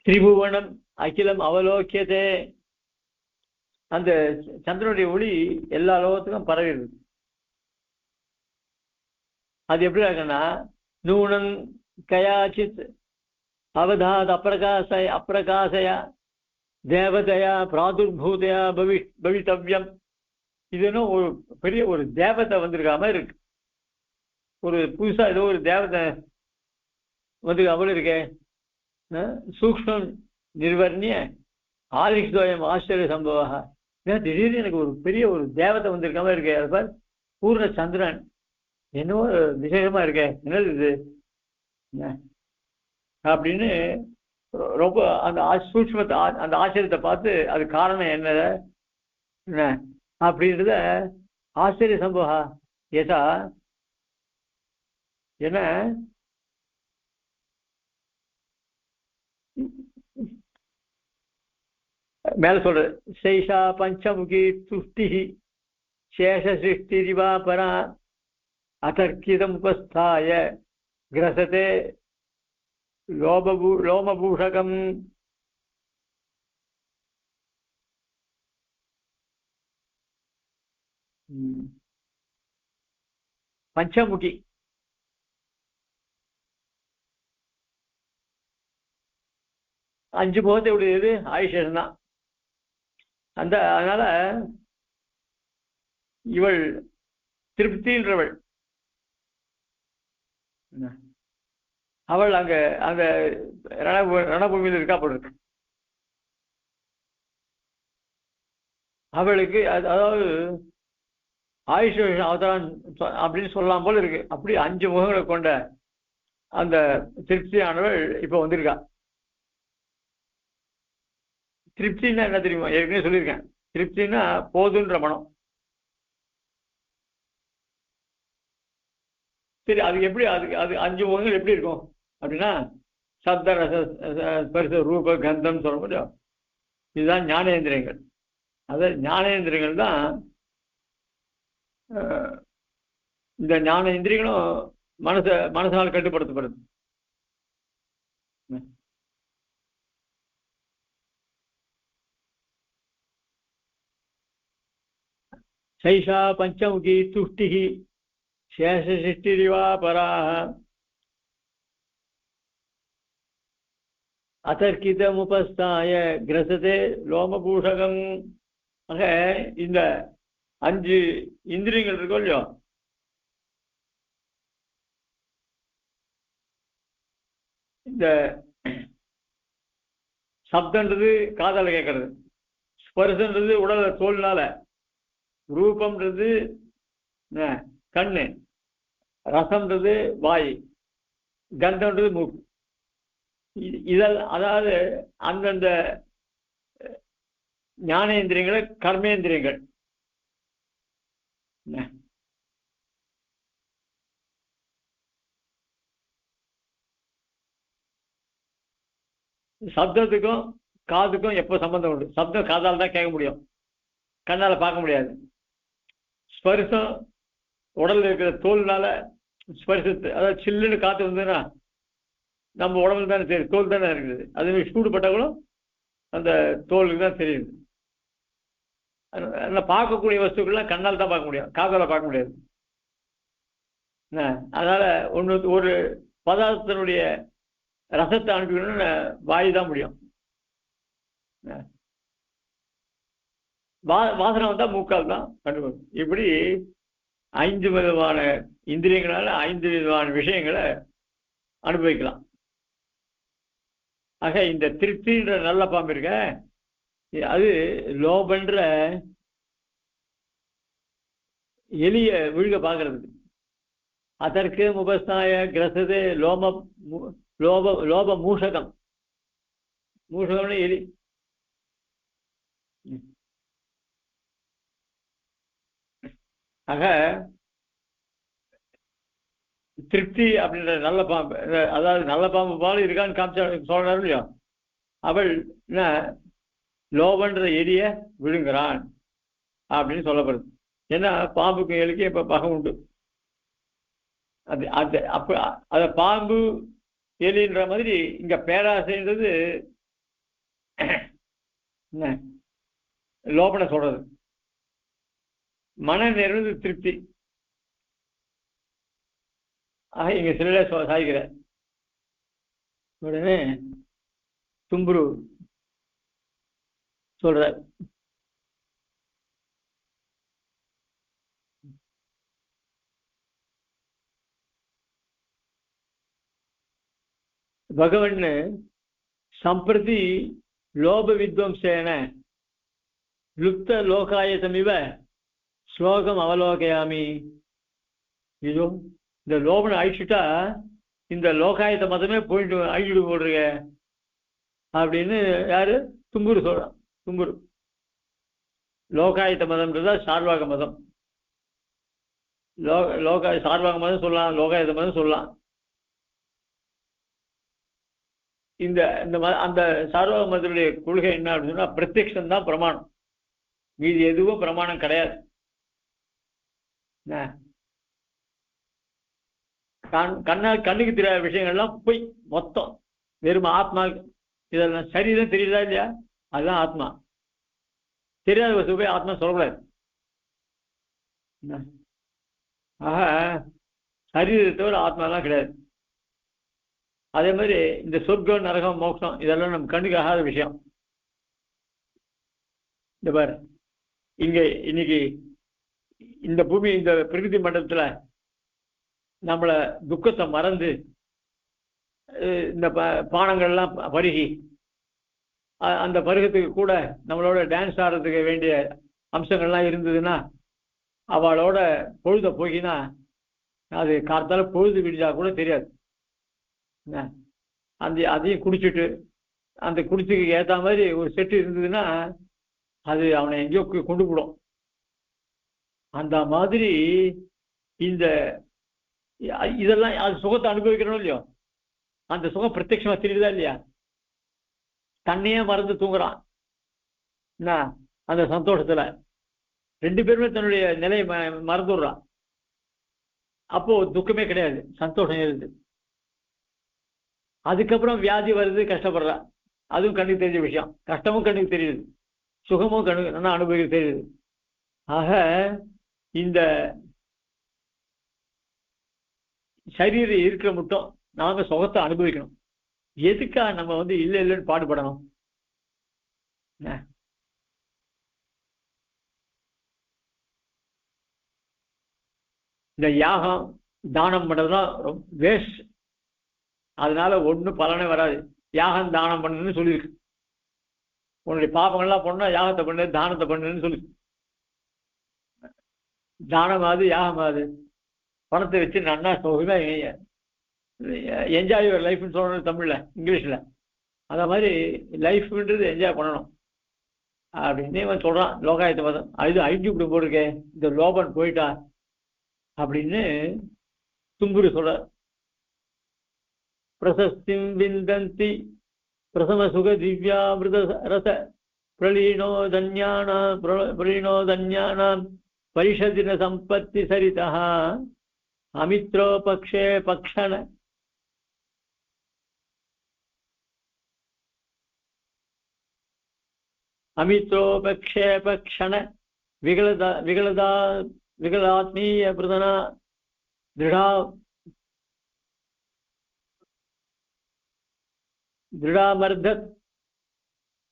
திரிபுவனம் அகிலம் அவலோக்கியதே. அந்த சந்திரனுடைய ஒளி எல்லா லோகத்துக்கும் பரவிடுது. அது எப்படி இருக்குன்னா, நூனன் கயாச்சித் அவதாத் அப்பிரகாசயா தேவதையா பிராதுர்பூதையா பவித்தவ்யம். இதுன்னு ஒரு பெரிய ஒரு தேவதை வந்திருக்காம இருக்கு. ஒரு புதுசா ஏதோ ஒரு தேவதை வந்திருக்காம இருக்கே. சூக்ஷ்மம் நிர்வர்ணிய ஆதிஷ்தோயம் ஆச்சரிய சம்பவா. திடீர்னு எனக்கு ஒரு பெரிய ஒரு தேவதை வந்திருக்காம இருக்கே. அது பூர்ண சந்திரன் என்னவோ விசேஷமா இருக்கே, என்னது இது அப்படின்னு ரொம்ப அந்த சூட்சுமத்தை, அந்த ஆச்சரியத்தை பார்த்து அது காரணம் என்ன அப்படின்றத ஆச்சரிய சம்பவா ஏதா என்ன மேல சொல்ற, சைஷா பஞ்சமுகி துஷ்டி சேஷ சிருஷ்டிரிவா பரா அதர்க்கிதம் உபஸ்தாய கிரசதே லோமபூஷகம். பஞ்சமுகி அஞ்சு முகத்தை உடையது ஆயுஷன் தான். அதனால இவள் திருப்தின்றவள். அவள் அங்க அந்த ரணபூமியில் இருக்கா போல இருக்கு. அவளுக்கு அதாவது ஆயுஷ அவதாரம் அப்படின்னு சொல்லலாம் போல இருக்கு. அப்படி 5 முகங்களை கொண்ட அந்த திருப்தியானவள் இப்ப வந்திருக்கா. திருப்தின்னா என்ன தெரியுமா? ஏற்கனவே சொல்லியிருக்கேன். திருப்தின்னா போதுன்ற மனம். சரி, அதுக்கு எப்படி, அது 5 முகங்கள் எப்படி இருக்கும் அப்படின்னா, சப்த ரச ஸ்பர்ச ரூப கந்தம் சொல்ல முடியும். இதுதான் ஞானேந்திரியங்கள். அதாவது ஞானேந்திரியங்கள் தான் இந்த ஞான இந்திரியங்களும் மனசால் கட்டுப்படுத்தப்படுது. சைஷா பஞ்சமுகி துஷ்டிகி சேஷசிஷ்டிரிவா பராக அதர்க்கிதமுபஸ்தாய கிரசதே லோமபூஷகம். ஆக இந்த 5 இந்திரியங்கள் இருக்கோ இல்லையோ, இந்த சப்தன்றது காதால கேட்கறது, ஸ்பர்சன்றது உடல தோல்னால, ரூபம்ன்றது கண்ணு, ரசம்ன்றது வாய், கந்தம்ன்றது மூக்கு. இதெல்லாம் அதாவது அந்தந்த ஞானேந்திரியங்களை கர்மேந்திரியங்கள். சப்தத்துக்கும் காதுக்கும் எப்போ சம்பந்தம் உண்டு? சப்தம் காதால் தான் கேட்க முடியும், கண்ணால் பார்க்க முடியாது. ஸ்பர்சம் உடலில் இருக்கிற தோல்னால ஸ்பர்சத்து, அதாவது சில்லுன்னு காற்று வந்ததுன்னா நம்ம உடம்புல தானே தெரியும், தோல் தானே இருக்குது. அதுமாதிரி சூடுபட்டால் கூட அந்த தோலுக்கு தான் தெரியுது. அதில் பார்க்கக்கூடிய வஸ்துக்கள்லாம் கண்ணால் தான் பார்க்க முடியும், காதால் பார்க்க முடியாது. அதனால் ஒரு பதார்த்தத்தினுடைய ரசத்தை அனுப்பிக்கணும்னு வாய் தான் முடியும். வாசனை வந்தால் மூக்கால் தான் கண்டுபிடிக்கும். இப்படி 5 விதமான இந்திரியங்களால் 5 விதமான விஷயங்களை அனுபவிக்கலாம். ஆக இந்த திருப்தின்ற நல்ல பாம்பு இருக்க, அது லோபன்ற எலிய விழுக பார்க்கறதுக்கு. அதற்கு முபஸ்தாய கிரசதே லோப மூஷகம். மூஷகம்னு எலி. ஆக திருப்தி அப்படின்ற நல்ல பாம்பு, அதாவது நல்ல பாம்பு பால் இருக்கான்னு காமிச்சா சொல்றாரு இல்லையா, அவள் லோபன்ற எலிய விழுங்குறான் அப்படின்னு சொல்லப்படுது. ஏன்னா பாம்புக்கும் எலிக்கும் இப்ப பகம் உண்டு. அது அது அப்ப அத பாம்பு எலின்ற மாதிரி இங்க பேராசைன்றது லோபனை சொல்றது. மன நிறைவு திருப்தி. ஆக இங்க சில சாய்கிற உடனே தும்புரு சொல்ற, பகவன் சம்பிரதி லோப வித்வம்சேன லுப்த லோகாயதமிவ ஸ்லோகம் அவலோகயாமி. இதோ இந்த லோபனை அழிச்சுட்டா இந்த லோகாயத்த மதமே போயிட்டு அழிச்சுட்டு போடுறீங்க அப்படின்னு யாரு? தும்புரு சொல்றான். தும்புரு லோகாயத்த மதம்ன்றதா சார்வாக மதம். சார்வாக மதம் சொல்லலாம், லோகாயத்த மதம் சொல்லலாம். இந்த அந்த சார்வாக மதத்துடைய கொள்கை என்ன அப்படின்னு சொன்னா, பிரத்யக்ஷம் தான் பிரமாணம், மீது எதுவும் பிரமாணம் கிடையாது. கண்ணுக்கு தெரியாத விஷயங்கள்லாம் போய் மொத்தம் வெறும் ஆத்மா. இதெல்லாம் சரீரம் தெரியுதா இல்லையா, அதுதான் ஆத்மா. தெரியாத வசதி போய் ஆத்மா சொல்லக்கூடாது. ஆக சரீரத்தை விட ஆத்மாலாம் கிடையாது. அதே மாதிரி இந்த சொர்க்கம், நரகம், மோட்சம் இதெல்லாம் நம்ம கண்ணுக்கு ஆகாத விஷயம். இந்த பாரு, இங்க இன்னைக்கு இந்த பூமி, இந்த பிரகிருதி மண்டலத்துல நம்மள துக்கத்தை மறந்து இந்த பானங்கள்லாம் பருகி, அந்த பருகத்துக்கு கூட நம்மளோட டான்ஸ் ஆடுறதுக்கு வேண்டிய அம்சங்கள்லாம் இருந்ததுன்னா, அவளோட பொழுத போகினா அது காத்தால பொழுது விடிஞ்சா கூட தெரியாது. அதையும் குடிச்சிட்டு அந்த குடிச்சுக்கு ஏற்ற மாதிரி ஒரு செட்டு இருந்ததுன்னா அது அவனை எங்கேயோ கொண்டு போடும். அந்த மாதிரி இந்த இதெல்லாம் அது சுகத்தை அனுபவிக்கணும் இல்லையோ, அந்த சுகம் பிரத்யட்சமா தெரியுதா இல்லையா? தன்னையே மறந்து தூங்குறான் என்ன அந்த சந்தோஷத்துல. 2 பேருமே தன்னுடைய நிலையை மறந்துடுறான். அப்போ துக்கமே கிடையாது, சந்தோஷம் ஏறுது. அதுக்கப்புறம் வியாதி வருது, கஷ்டப்படுறான். அதுவும் கண்ணுக்கு தெரிஞ்ச விஷயம். கஷ்டமும் கண்ணுக்கு தெரியுது, சுகமும் கண்ணுக்கு நல்லா அனுபவிக்க தெரியுது. ஆக இந்த சரீரம் இருக்கிற மட்டும் நாம சுகத்தை அனுபவிக்கணும். எதுக்காக நம்ம இல்லை இல்லைன்னு பாடுபடணும்? இந்த யாகம் தானம் பண்றதுலாம் ரொம்ப வேஸ்ட். அதனால ஒன்றும் பலனே வராது. யாகம் தானம் பண்ணுன்னு சொல்லியிருக்கு. உன்னுடைய பாப்பங்கள்லாம் பண்ணா யாகத்தை பண்ணு, தானத்தை பண்ணுன்னு சொல்லி. தானமாவது யாகமாவது பணத்தை வச்சு நன்னா சுகமா என்ஜாய் யுவர் லைஃப்னு சொல்லணும் தமிழ்ல, இங்கிலீஷ்ல. அத மாதிரி லைஃப்ன்றது என்ஜாய் பண்ணணும் அப்படின்னு இவன் சொல்றான். லோகாயத்தை மதம் அது ஐடி இப்படி போட்டிருக்கே, இந்த லோபன் போயிட்டா அப்படின்னு தும்புரு சொல்ற. பிரசஸ்திம் விந்தந்தி பிரசம சுக திவ்யாமிருத ரச பிரலீனோதன்யானாம் பரிஷதின சம்பத்தி சரிதா அமித்ரோ பக்ஷே பக்ஷண அமித்ரோபக்ஷேபக்ஷண விகலதாத்மீய பிரதனா திருடாமர்தத்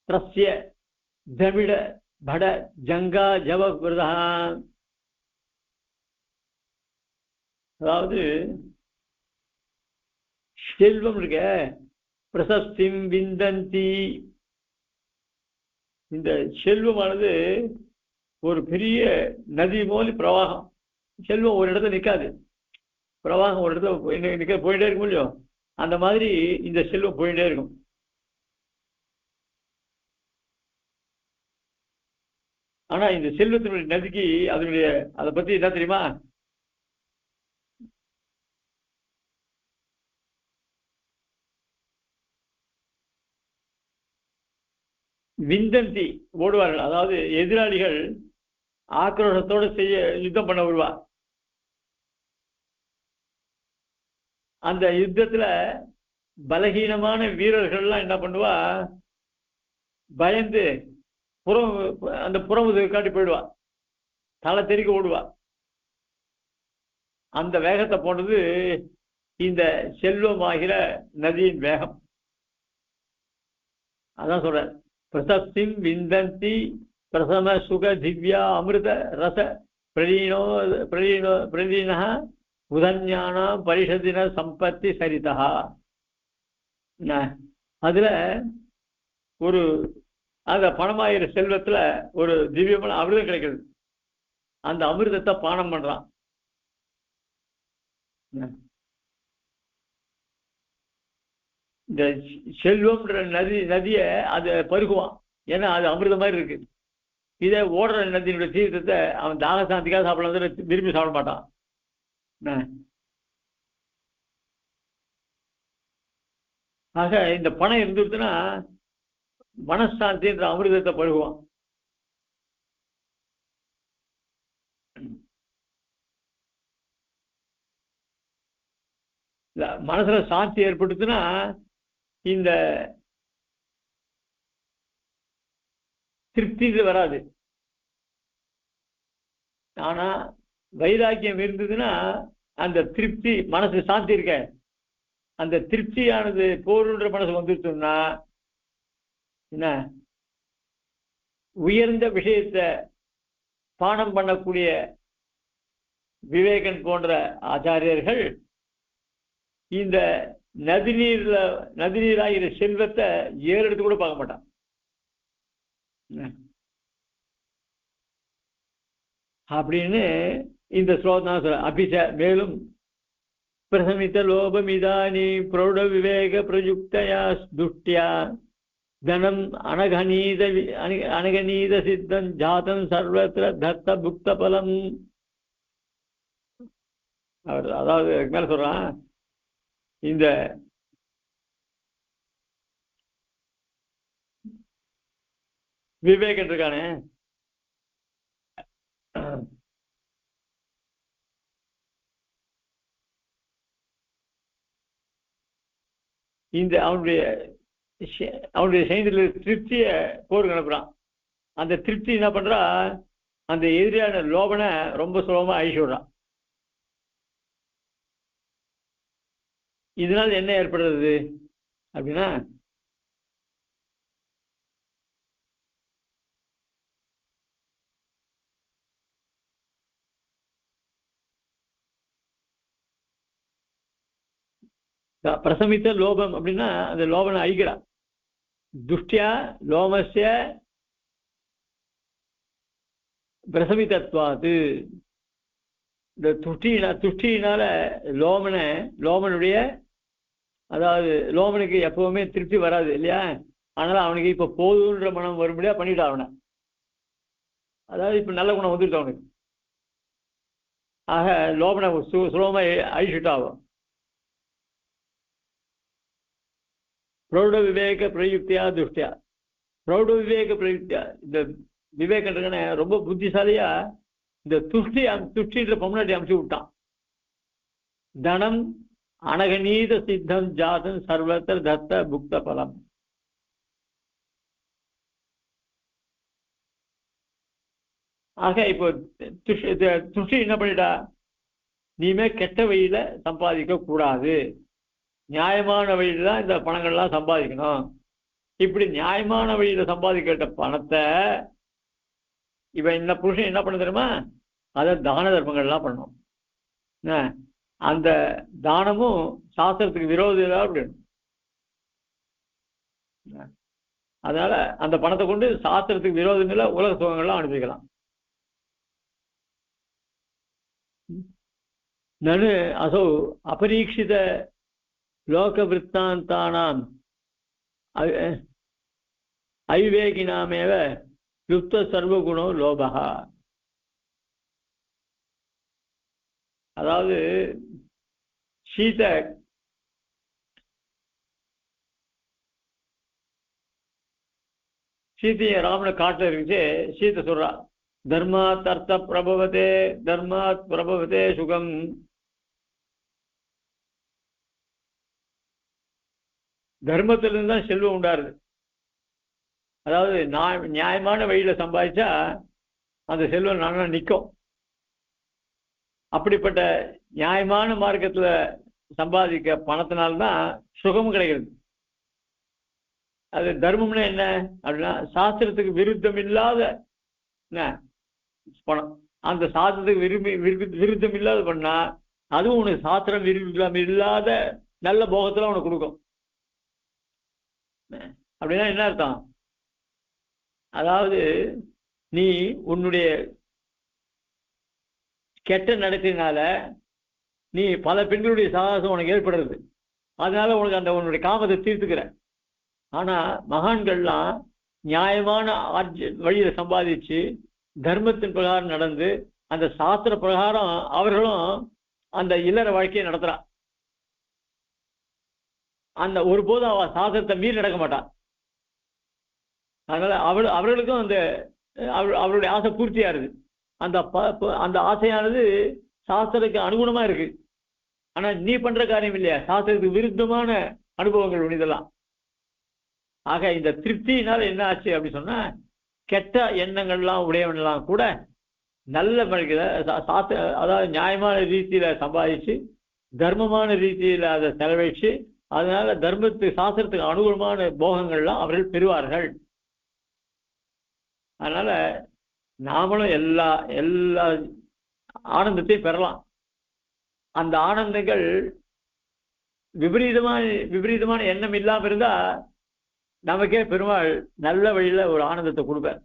த்ரஸ்ய தமிட பட ஜங்கா ஜவ விரதா. அதாவது செல்வம் இருக்க பிரசஸ்திம் விந்தந்தி, இந்த செல்வமானது ஒரு பெரிய நதி போல பிரவாகம். செல்வம் ஒரு இடத்துல நிற்காது, பிரவாகம் ஒரு இடத்துல போயிட்டே இருக்கும் இல்லையோ, அந்த மாதிரி இந்த செல்வம் போயிட்டே இருக்கும். ஆனா இந்த செல்வத்தினுடைய நதிக்கு அதனுடைய அதை பத்தி என்ன தெரியுமா? விந்தந்தி ஓடுவார்கள். அதாவது எதிராளிகள் ஆக்ரோஷத்தோடு யுத்தம் பண்ண வருவா. அந்த யுத்தத்துல பலகீனமான வீரர்கள்லாம் என்ன பண்ணுவா, பயந்து அந்த புறம் காட்டி போயிடுவா, தலை தெறிக்க ஓடுவா. அந்த வேகத்தை போன்றது இந்த செல்வமாகிற நதியின் வேகம். அதான் சொல்ற, பிரசஸ்திம் விந்தந்தி பிரசம சுக திவ்யா அமிர்த ரச பிரலீன உதஞான பரிஷதின சம்பத்தி சரிதா. அதுல ஒரு அந்த பணமாயிர செல்வத்துல ஒரு திவ்யமான அமிர்தம் கிடைக்கிறது. அந்த அமிர்தத்தை பானம் பண்றான். இந்த செல்வம்ன்ற நதிய அது பருகுவான், ஏன்னா அது அமிர்தம் மாதிரி இருக்கு. இதை ஓடுற நதியினுடைய தீர்த்தத்தை அவன் தாகசாந்திக்காக சாப்பிடலாம், விரும்பி சாப்பிட மாட்டான். ஆக இந்த பணம் இருந்துச்சுன்னா மனசாந்தி என்ற அமிர்தத்தை பருகுவான். மனசுல சாந்தி ஏற்பட்டுச்சுன்னா இந்த திருப்தி வராது. ஆனா வைராக்கியம் இருந்ததுன்னா அந்த திருப்தி, மனசு சாந்தி இருக்க அந்த திருப்தியானது போருன்ற மனசு வந்துருச்சோம்னா என்ன, உயர்ந்த விஷயத்தை பானம் பண்ணக்கூடிய விவேகன் போன்ற ஆச்சாரியர்கள் இந்த நதிநீராகிற செல்வத்தை ஏறெடுத்து கூட பார்க்க மாட்டான். அப்படின்னு இந்த ஸ்லோகம் சொல்ற. அபிச்ச மேலும் பிரசமித்த லோபமிதானி பிரௌಢ விவேக பிரயுக்தயா துஷ்டியா தனம் அனகநீத சித்தம் ஜாதம் சர்வத்திர தத்த புக்த பலம். அதாவது மேல சொல்றான், இந்த விவேகன் இருக்கானே இந்த அவனுடைய சைந்தில் திருப்தியை போருக்கு அனுப்புறான். அந்த திருப்தி என்ன பண்றா, அந்த எதிரியான லோபனை ரொம்ப சுலபமா அழிச்சு விடுறான். இதனால் என்ன ஏற்படுறது அப்படின்னா, பிரசமித்த லோபம் அப்படின்னா அந்த லோபனை அழிக்கிறான். துஷ்டியா லோமஸ்ய பிரசமித்தத்வாது, இந்த துஷ்டியினால லோமனுடைய, அதாவது லோமனுக்கு எப்பவுமே திருப்தி வராது இல்லையா, அதனால அவனுக்கு இப்ப போதுன்ற மனம் வரும்படியா பண்ணிட்டான் அவனை. அதாவது இப்ப நல்ல குணம் வந்துட்டு அவனுக்கு. ஆக லோபனை சுலபமா அழிச்சுட்டாவும். பிரௌட விவேக பிரயுக்தியா துஷ்டியா, பிரௌட விவேக பிரயுக்தியா, இந்த விவேகன்றன ரொம்ப புத்திசாலியா இந்த துஷ்டின்ற பொம்னாட்டி அமைச்சு விட்டான். தனம் அனகநீத சித்தம் ஜாதம் சர்வத்திர தத்த புக்த பலம். ஆக இப்போ துஷ்டி என்ன பண்ணிட்டா, நீமே கெட்ட வழியில சம்பாதிக்க கூடாது, நியாயமான வழியில தான் இந்த பணங்கள்லாம் சம்பாதிக்கணும். இப்படி நியாயமான வழியில சம்பாதிக்கிற பணத்தை இவன் இந்த புருஷன் என்ன பண்ண தெரியுமா, அதை தான தர்மங்கள்லாம் பண்ணணும். அந்த தானமும் சாஸ்திரத்துக்கு விரோதம் அப்படின்னு. அதனால அந்த பணத்தை கொண்டு சாஸ்திரத்துக்கு விரோதங்கள உலக சுகங்கள்லாம் அனுப்பிக்கலாம். நனு அசௌ அபரீட்சித லோக விற்த்தாந்தானாம் ஐவேகினாமேவ யுக்த சர்வகுணோ லோபகா. அதாவது சீதையை ராமனை காட்டுல இருந்துச்சு. சீதை சொல்றா, தர்மாத் அர்த்த பிரபவதே தர்மாத் பிரபவதே சுகம். தர்மத்திலிருந்து தான் செல்வம் உண்டாருது. அதாவது நியாயமான வழியில சம்பாதிச்சா அந்த செல்வம் நல்லா நிற்கும். அப்படிப்பட்ட நியாயமான மார்க்கத்துல சம்பாதிக்க பணத்தினால்தான் சுகமும் கிடைக்கிறது. அது தர்மம்னா என்ன அப்படின்னா, சாஸ்திரத்துக்கு விருத்தம் இல்லாத பணம். அந்த சாஸ்திரத்துக்கு விருத்தம் இல்லாத பண்ணா அதுவும் உனக்கு சாஸ்திரம் விருத்தம் இல்லாத நல்ல போகத்துல உனக்கு கொடுக்கும். அப்படின்னா என்ன அர்த்தம், அதாவது நீ உன்னுடைய கெட்ட நடத்தினால நீ பல பெண்களுடைய சாகசம் உனக்கு ஏற்படுறது. அதனால உனக்கு அந்த உன்னுடைய காமத்தை தீர்த்துக்கிற. ஆனா மகான்கள்லாம் நியாயமான வழியில சம்பாதிச்சு தர்மத்தின் பிரகாரம் நடந்து அந்த சாஸ்திர பிரகாரம் அவர்களும் அந்த இல்லற வாழ்க்கையை நடத்துறான். அந்த ஒருபோதும் அவ சாஸ்திரத்தை மீறி நடக்க மாட்டான். அதனால அவர்களுக்கும் அந்த அவருடைய ஆசை பூர்த்தியா இருக்கு. அந்த ஆசையானது சாஸ்திரத்துக்கு அனுகுணமா இருக்கு. ஆனா நீ பண்ற காரியம் இல்லையா, சாஸ்திரத்துக்கு விருத்தமான அனுபவங்கள் உனிதெல்லாம். ஆக இந்த திருப்தியினால என்ன ஆச்சு அப்படின்னு சொன்னா, கெட்ட எண்ணங்கள்லாம் உடையவன்லாம் கூட நல்ல சாஸ்திர, அதாவது நியாயமான ரீதியில சம்பாதிச்சு தர்மமான ரீதியில அதை செலவழிச்சு அதனால தர்மத்துக்கு சாஸ்திரத்துக்கு அனுகூலமான போகங்கள்லாம் அவர்கள் பெறுவார்கள். அதனால நாமளும் எல்லா ஆனந்தத்தையும் பெறலாம். அந்த ஆனந்தங்கள் விபரீதமான எண்ணம் இல்லாம இருந்தா நமக்கே பெருமாள் நல்ல வழியில ஒரு ஆனந்தத்தை கொடுப்பார்.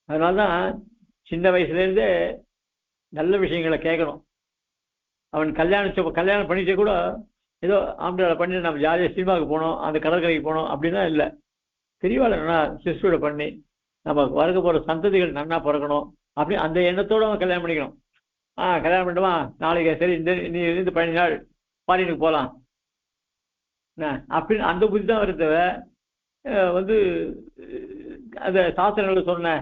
அதனால்தான் சின்ன வயசுல இருந்தே நல்ல விஷயங்களை கேட்கணும். அவன் கல்யாணம் பண்ணிச்சே கூட ஏதோ ஆம்பளை பண்ணி நம்ம ஜாலியாக சினிமாவுக்கு போனோம், அந்த கடற்கரைக்கு போனோம் அப்படின்னா இல்லை. பெரியவாளா சிஸ்டரோட பண்ணி நம்ம வரக்க போகிற சந்ததிகள் நன்னா பிறக்கணும் அப்படி அந்த எண்ணத்தோடு அவன் கல்யாணம் பண்ணிக்கணும். கல்யாணம் பண்ணிட்டுமா நாளைக்கு சரி நீ இருந்து 15 நாள் ஃபாரினுக்கு போகலாம் அப்படின்னு அந்த புத்தி தான் வருத்தவ அந்த சாஸ்திரங்கள் சொன்ன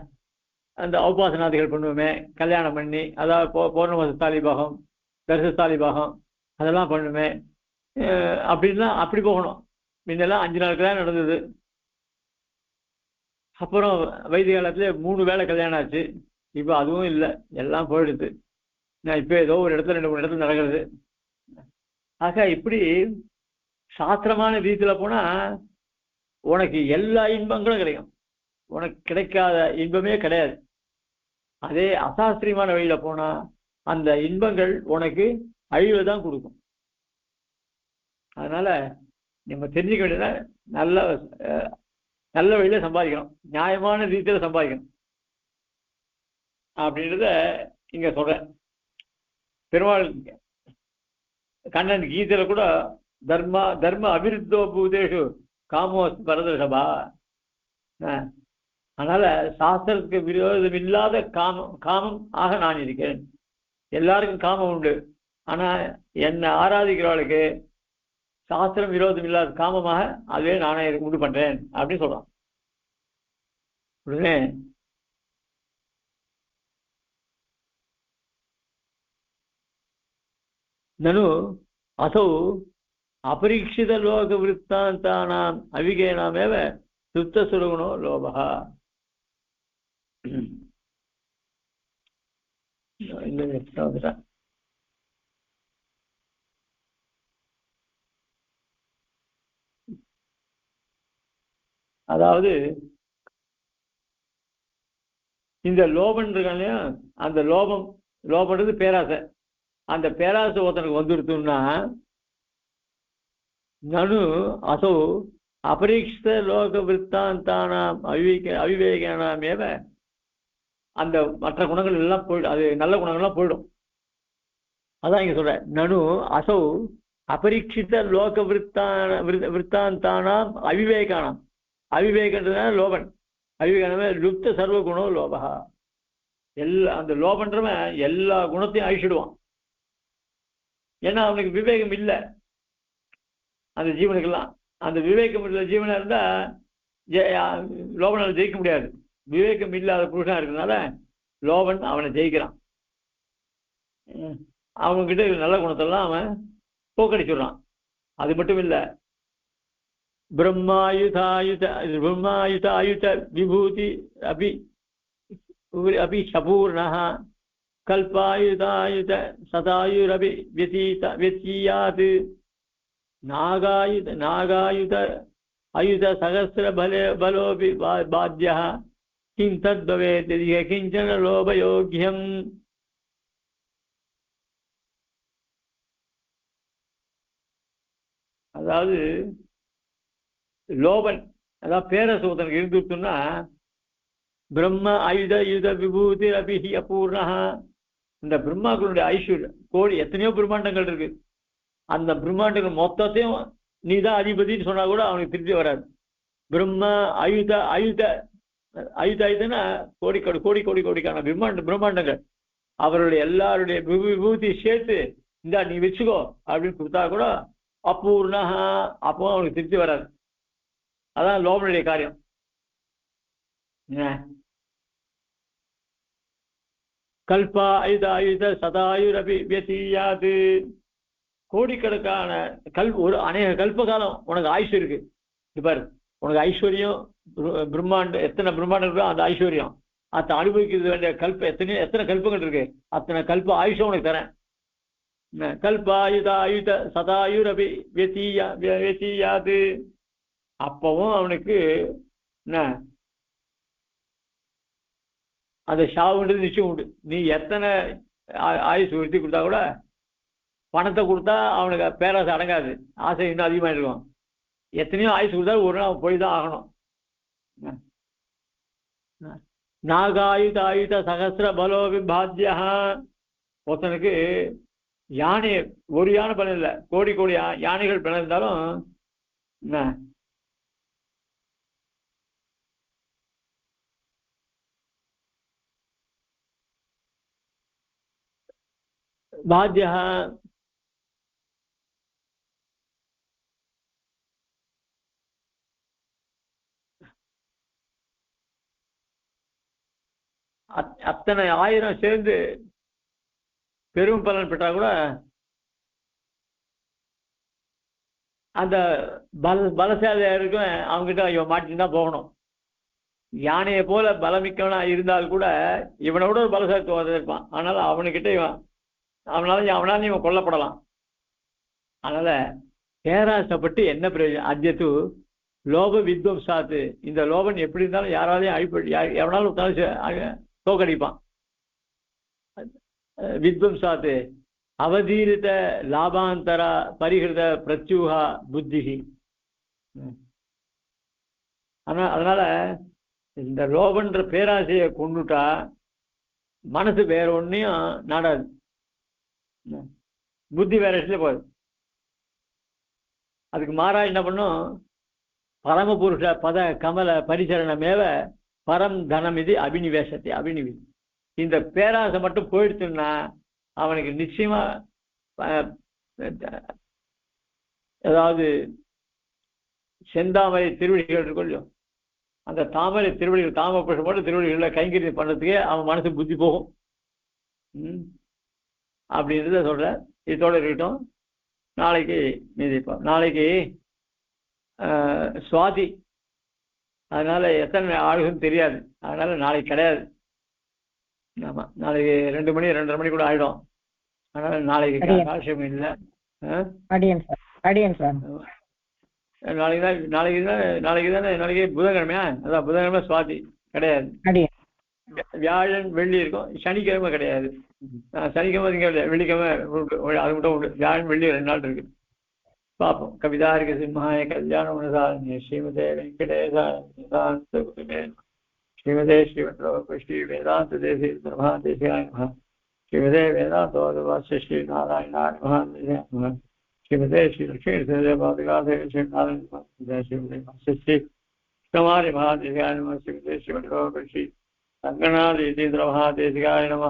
அந்த உபாசனாதிகள் பண்ணுவோமே கல்யாணம் பண்ணி, அதாவது பௌர்ணமாச தாலிபாகம் தரிசஸ்தாலி பாகம் அதெல்லாம் பண்ணுமே. அப்படின்லாம் அப்படி போகணும். முன்னெல்லாம் 5 நாள் கல்யாணம் நடந்தது. அப்புறம் வைத்திய காலத்துல 3 வேளை கல்யாணம் ஆச்சு. இப்போ அதுவும் இல்லை, எல்லாம் போயிடுது. நான் இப்போ ஏதோ ஒரு இடத்துல 2 3 இடத்துல நடக்கிறது. ஆக இப்படி சாஸ்திரமான ரீதியில போனா உனக்கு எல்லா இன்பங்களும் கிடைக்கும். உனக்கு கிடைக்காத இன்பமே கிடையாது. அதே அசாஸ்திரியமான வழியில போனா அந்த இன்பங்கள் உனக்கு அழிவை தான் கொடுக்கும். அதனால நம்ம தெரிஞ்சுக்க வேண்டியதுன்னா நல்ல நல்ல வழியில சம்பாதிக்கணும், நியாயமான ரீதியில சம்பாதிக்கணும் அப்படின்றத இங்க சொல்றேன். பெருமாள் கண்ணன் கீதையில கூட தர்ம அபிருத்தோ பூதேஷு காமோ பரதர்ஷபா. அதனால சாஸ்திரத்துக்கு விரோதம் இல்லாத காமம் ஆக நான் இருக்கிறேன். எல்லாருக்கும் காமம் உண்டு, ஆனா என்னை ஆராதிக்கிறவளுக்கு சாஸ்திரம் விரோதம் இல்லாத காமமாக அதுவே நானே உண்டு பண்றேன் அப்படின்னு சொல்றான். உடனே நனு அசௌ அபரீட்சித லோக விருத்தாந்தானாம் அவிகேனாமேவ சுத்த சுரகுணோ லோபகா. அதாவது இந்த லோபன் இருக்காங்க, அந்த லோபன்றது பேராசை. அந்த பேராசை ஒருத்தனுக்கு வந்துடுத்துன்னா நனு அசோ அபரீட்சித லோக விருத்தாந்தானாம் அவிவேகானாமேவ அந்த மற்ற குணங்கள் எல்லாம் போயிடும், அது நல்ல குணங்கள்லாம் போயிடும். அதான் இங்க சொல்ற. நனு அசௌ அபரீட்சித லோக விருத்தாந்தானாம் அவிவேகானாம். அவிவேகன்றதுனா லோபன். அவிவேகானமே லுப்த சர்வ குணம் லோபகா. அந்த லோபன்றவன் எல்லா குணத்தையும் அழிச்சிடுவான். ஏன்னா அவனுக்கு விவேகம் இல்லை. அந்த ஜீவனுக்கெல்லாம் அந்த விவேகம் உள்ள ஜீவனா இருந்தா லோபனால் ஜெயிக்க முடியாது. விவேகம் இல்லாத புருஷனா இருக்கிறதுனால லோபன் அவனை ஜெயிக்கிறான். அவன்கிட்ட நல்ல குணத்தெல்லாம் அவன் போக்கடிச்சுடுறான். அது மட்டும் இல்லை, பிரம்மாயுதாயுத விபூதி அபி சபூர்ணா கல்பாயுதாயுத சதாயுரபி व्यतीयात् நாகாயுத அயுத சகசிர பலோபி பாத்தியः கிம் தத் பவேத் கிஞ்சன லோபயோக்யம். அதாவது லோபன், அதாவது பேரசோதனுக்கு இருந்துட்டுன்னா பிரம்ம ஆயுத விபூதி அபிஹி அபூர்ணா. இந்த பிரம்மாக்களுடைய ஐஸ்வர்யம் கோடி எத்தனையோ பிரம்மாண்டங்கள் இருக்கு. அந்த பிரம்மாண்டங்கள் மொத்தத்தையும் நீதான் அதிபதினு சொன்னா கூட அவனுக்கு திருப்தி வராது. பிரம்ம ஆயுதனா கோடிக்கான பிரம்மாண்டங்கள் அவருடைய எல்லாருடைய விபூதி சேர்த்து இந்தா நீ வச்சுக்கோ அப்படின்னு கொடுத்தா கூட அபூர்ணா, அப்போ அவனுக்கு திருப்தி வராது. அதான் லோபனுடைய காரியம். கல்பா ஆயுத சதாயுரபி व्यतीयात्. கோடிக்கணக்கான ஒரு அநேக கல்ப காலம் உனக்கு ஆயுஷ் இருக்கு. பாரு, உனக்கு ஐஸ்வர்யம் பிரம்மாண்டம், எத்தனை பிரம்மாண்டம் இருக்கோ அந்த ஐஸ்வர்யம் அதை அனுபவிக்கிறது வேண்டிய எத்தனை கல்பங்கள் இருக்கு. அத்தனை கல்ப ஆயுஷம் உனக்கு தரேன். கல்பாயுத சதாயுரபி व्यतीयात्. அப்பவும் அவனுக்கு என்ன அந்த ஷாவுன்றது நிச்சயம் உண்டு. நீ எத்தனை ஆயுஷ் உறுத்தி கொடுத்தா கூட பணத்தை கொடுத்தா அவனுக்கு பேராசை அடங்காது, ஆசை இன்னும் அதிகமாக இருக்கும். எத்தனையோ ஆயுஷ் கொடுத்தாலும் ஒரு நாள் போய் தான் ஆகணும். நாகாயுத சகசிர பலோபி பாத்தியா. ஒருத்தனுக்கு யானை ஒரு யானை பலம் இல்லை, கோடி யானைகள் பலம் இருந்தாலும் பாத்தியா அத்தனை ஆயிரம் சேர்ந்து பெரும் பலன் பெற்றால் கூட அந்த பலசாலியாருக்கும் அவங்ககிட்ட இவன் மாட்டின்னு தான் போகணும். யானையை போல பலமிக்கவனா இருந்தால் கூட இவனோட ஒரு பலசாலி இருப்பான். அதனால அவனுக்கிட்ட அவனால இவன் கொல்லப்படலாம். அதனால பேராசைப்பட்டு என்ன பிரயோஜனம்? அத்தியத்து லோப வித்வம்சாத்து. இந்த லோபன் எப்படி இருந்தாலும் யாராலையும் எவனாலும் தோக்கடிப்பான். வித்வம்சாத்து அவதீரித லாபாந்தர பரிகிருத பிரத்யூகா புத்தி. அதனால இந்த லோபன்ற பேராசையை கொண்டுட்டா மனசு வேற ஒன்றையும் நாடாது, புத்தி வேற இடத்துல போகுது. அதுக்கு மாறா என்ன பண்ணும்? பரமபுருஷ பத கமல பரிசரணமேவ பரம் தனம் இது அபினிவேசத்தை அபினிவி. இந்த பேராசை மட்டும் போயிடுச்சுன்னா அவனுக்கு நிச்சயமா ஏதாவது செந்தாமரை திருவடிகள் இருக்கும், அந்த தாமரை திருவடிகள் தாமரை போட்டு திருவடிகளை கைங்கறி பண்றதுக்கே அவன் மனசு புத்தி போகும். அப்படின்றத சொல்ற. இதோட இருக்கட்டும். நாளைக்கு மீதிப்போம். நாளைக்கு சுவாதி, அதனால எத்தனை ஆளுன்னு தெரியாது. அதனால நாளைக்கு கிடையாது. ஆமாம், நாளைக்கு 2 மணி 2:30 மணி கூட ஆகிடும். அதனால நாளைக்கு கால்சியம் இல்லை. நாளைக்கு புதன்கிழமையா? அதான் புதன்கிழமை சுவாதி கிடையாது. வியாழன் வெள்ளி இருக்கும், சனிக்கிழமை கிடையாது. சனிக்கிழமை திங்க வெள்ளிக்கிழமை அது மட்டும் உண்டு. வியாழன் வெள்ளி 2 நாள் இருக்கு. பார்ப்போம். கவிதாரிக சிம்ஹாய கல்யாண குணசாலினி ஸ்ரீமதே வெங்கடேசாய ஸ்ரீமதே ஸ்ரீ வேதாந்த தேசிய மகாதேசிகாய மகா ஸ்ரீமதே வேதாந்தோதவாசிய ஸ்ரீ நாராயணாய மகாதேசிகாய மகா ஸ்ரீமதே ஸ்ரீ லட்சுமி பாதுகாதே ஸ்ரீ நாராயண ஸ்ரீமதே ஸ்ரீ குமாரி மகாதேசிகாய நம ஸ்ரீமதே ஸ்ரீ ரங்கநாத யதீந்திர மகாதேசிகாய நம.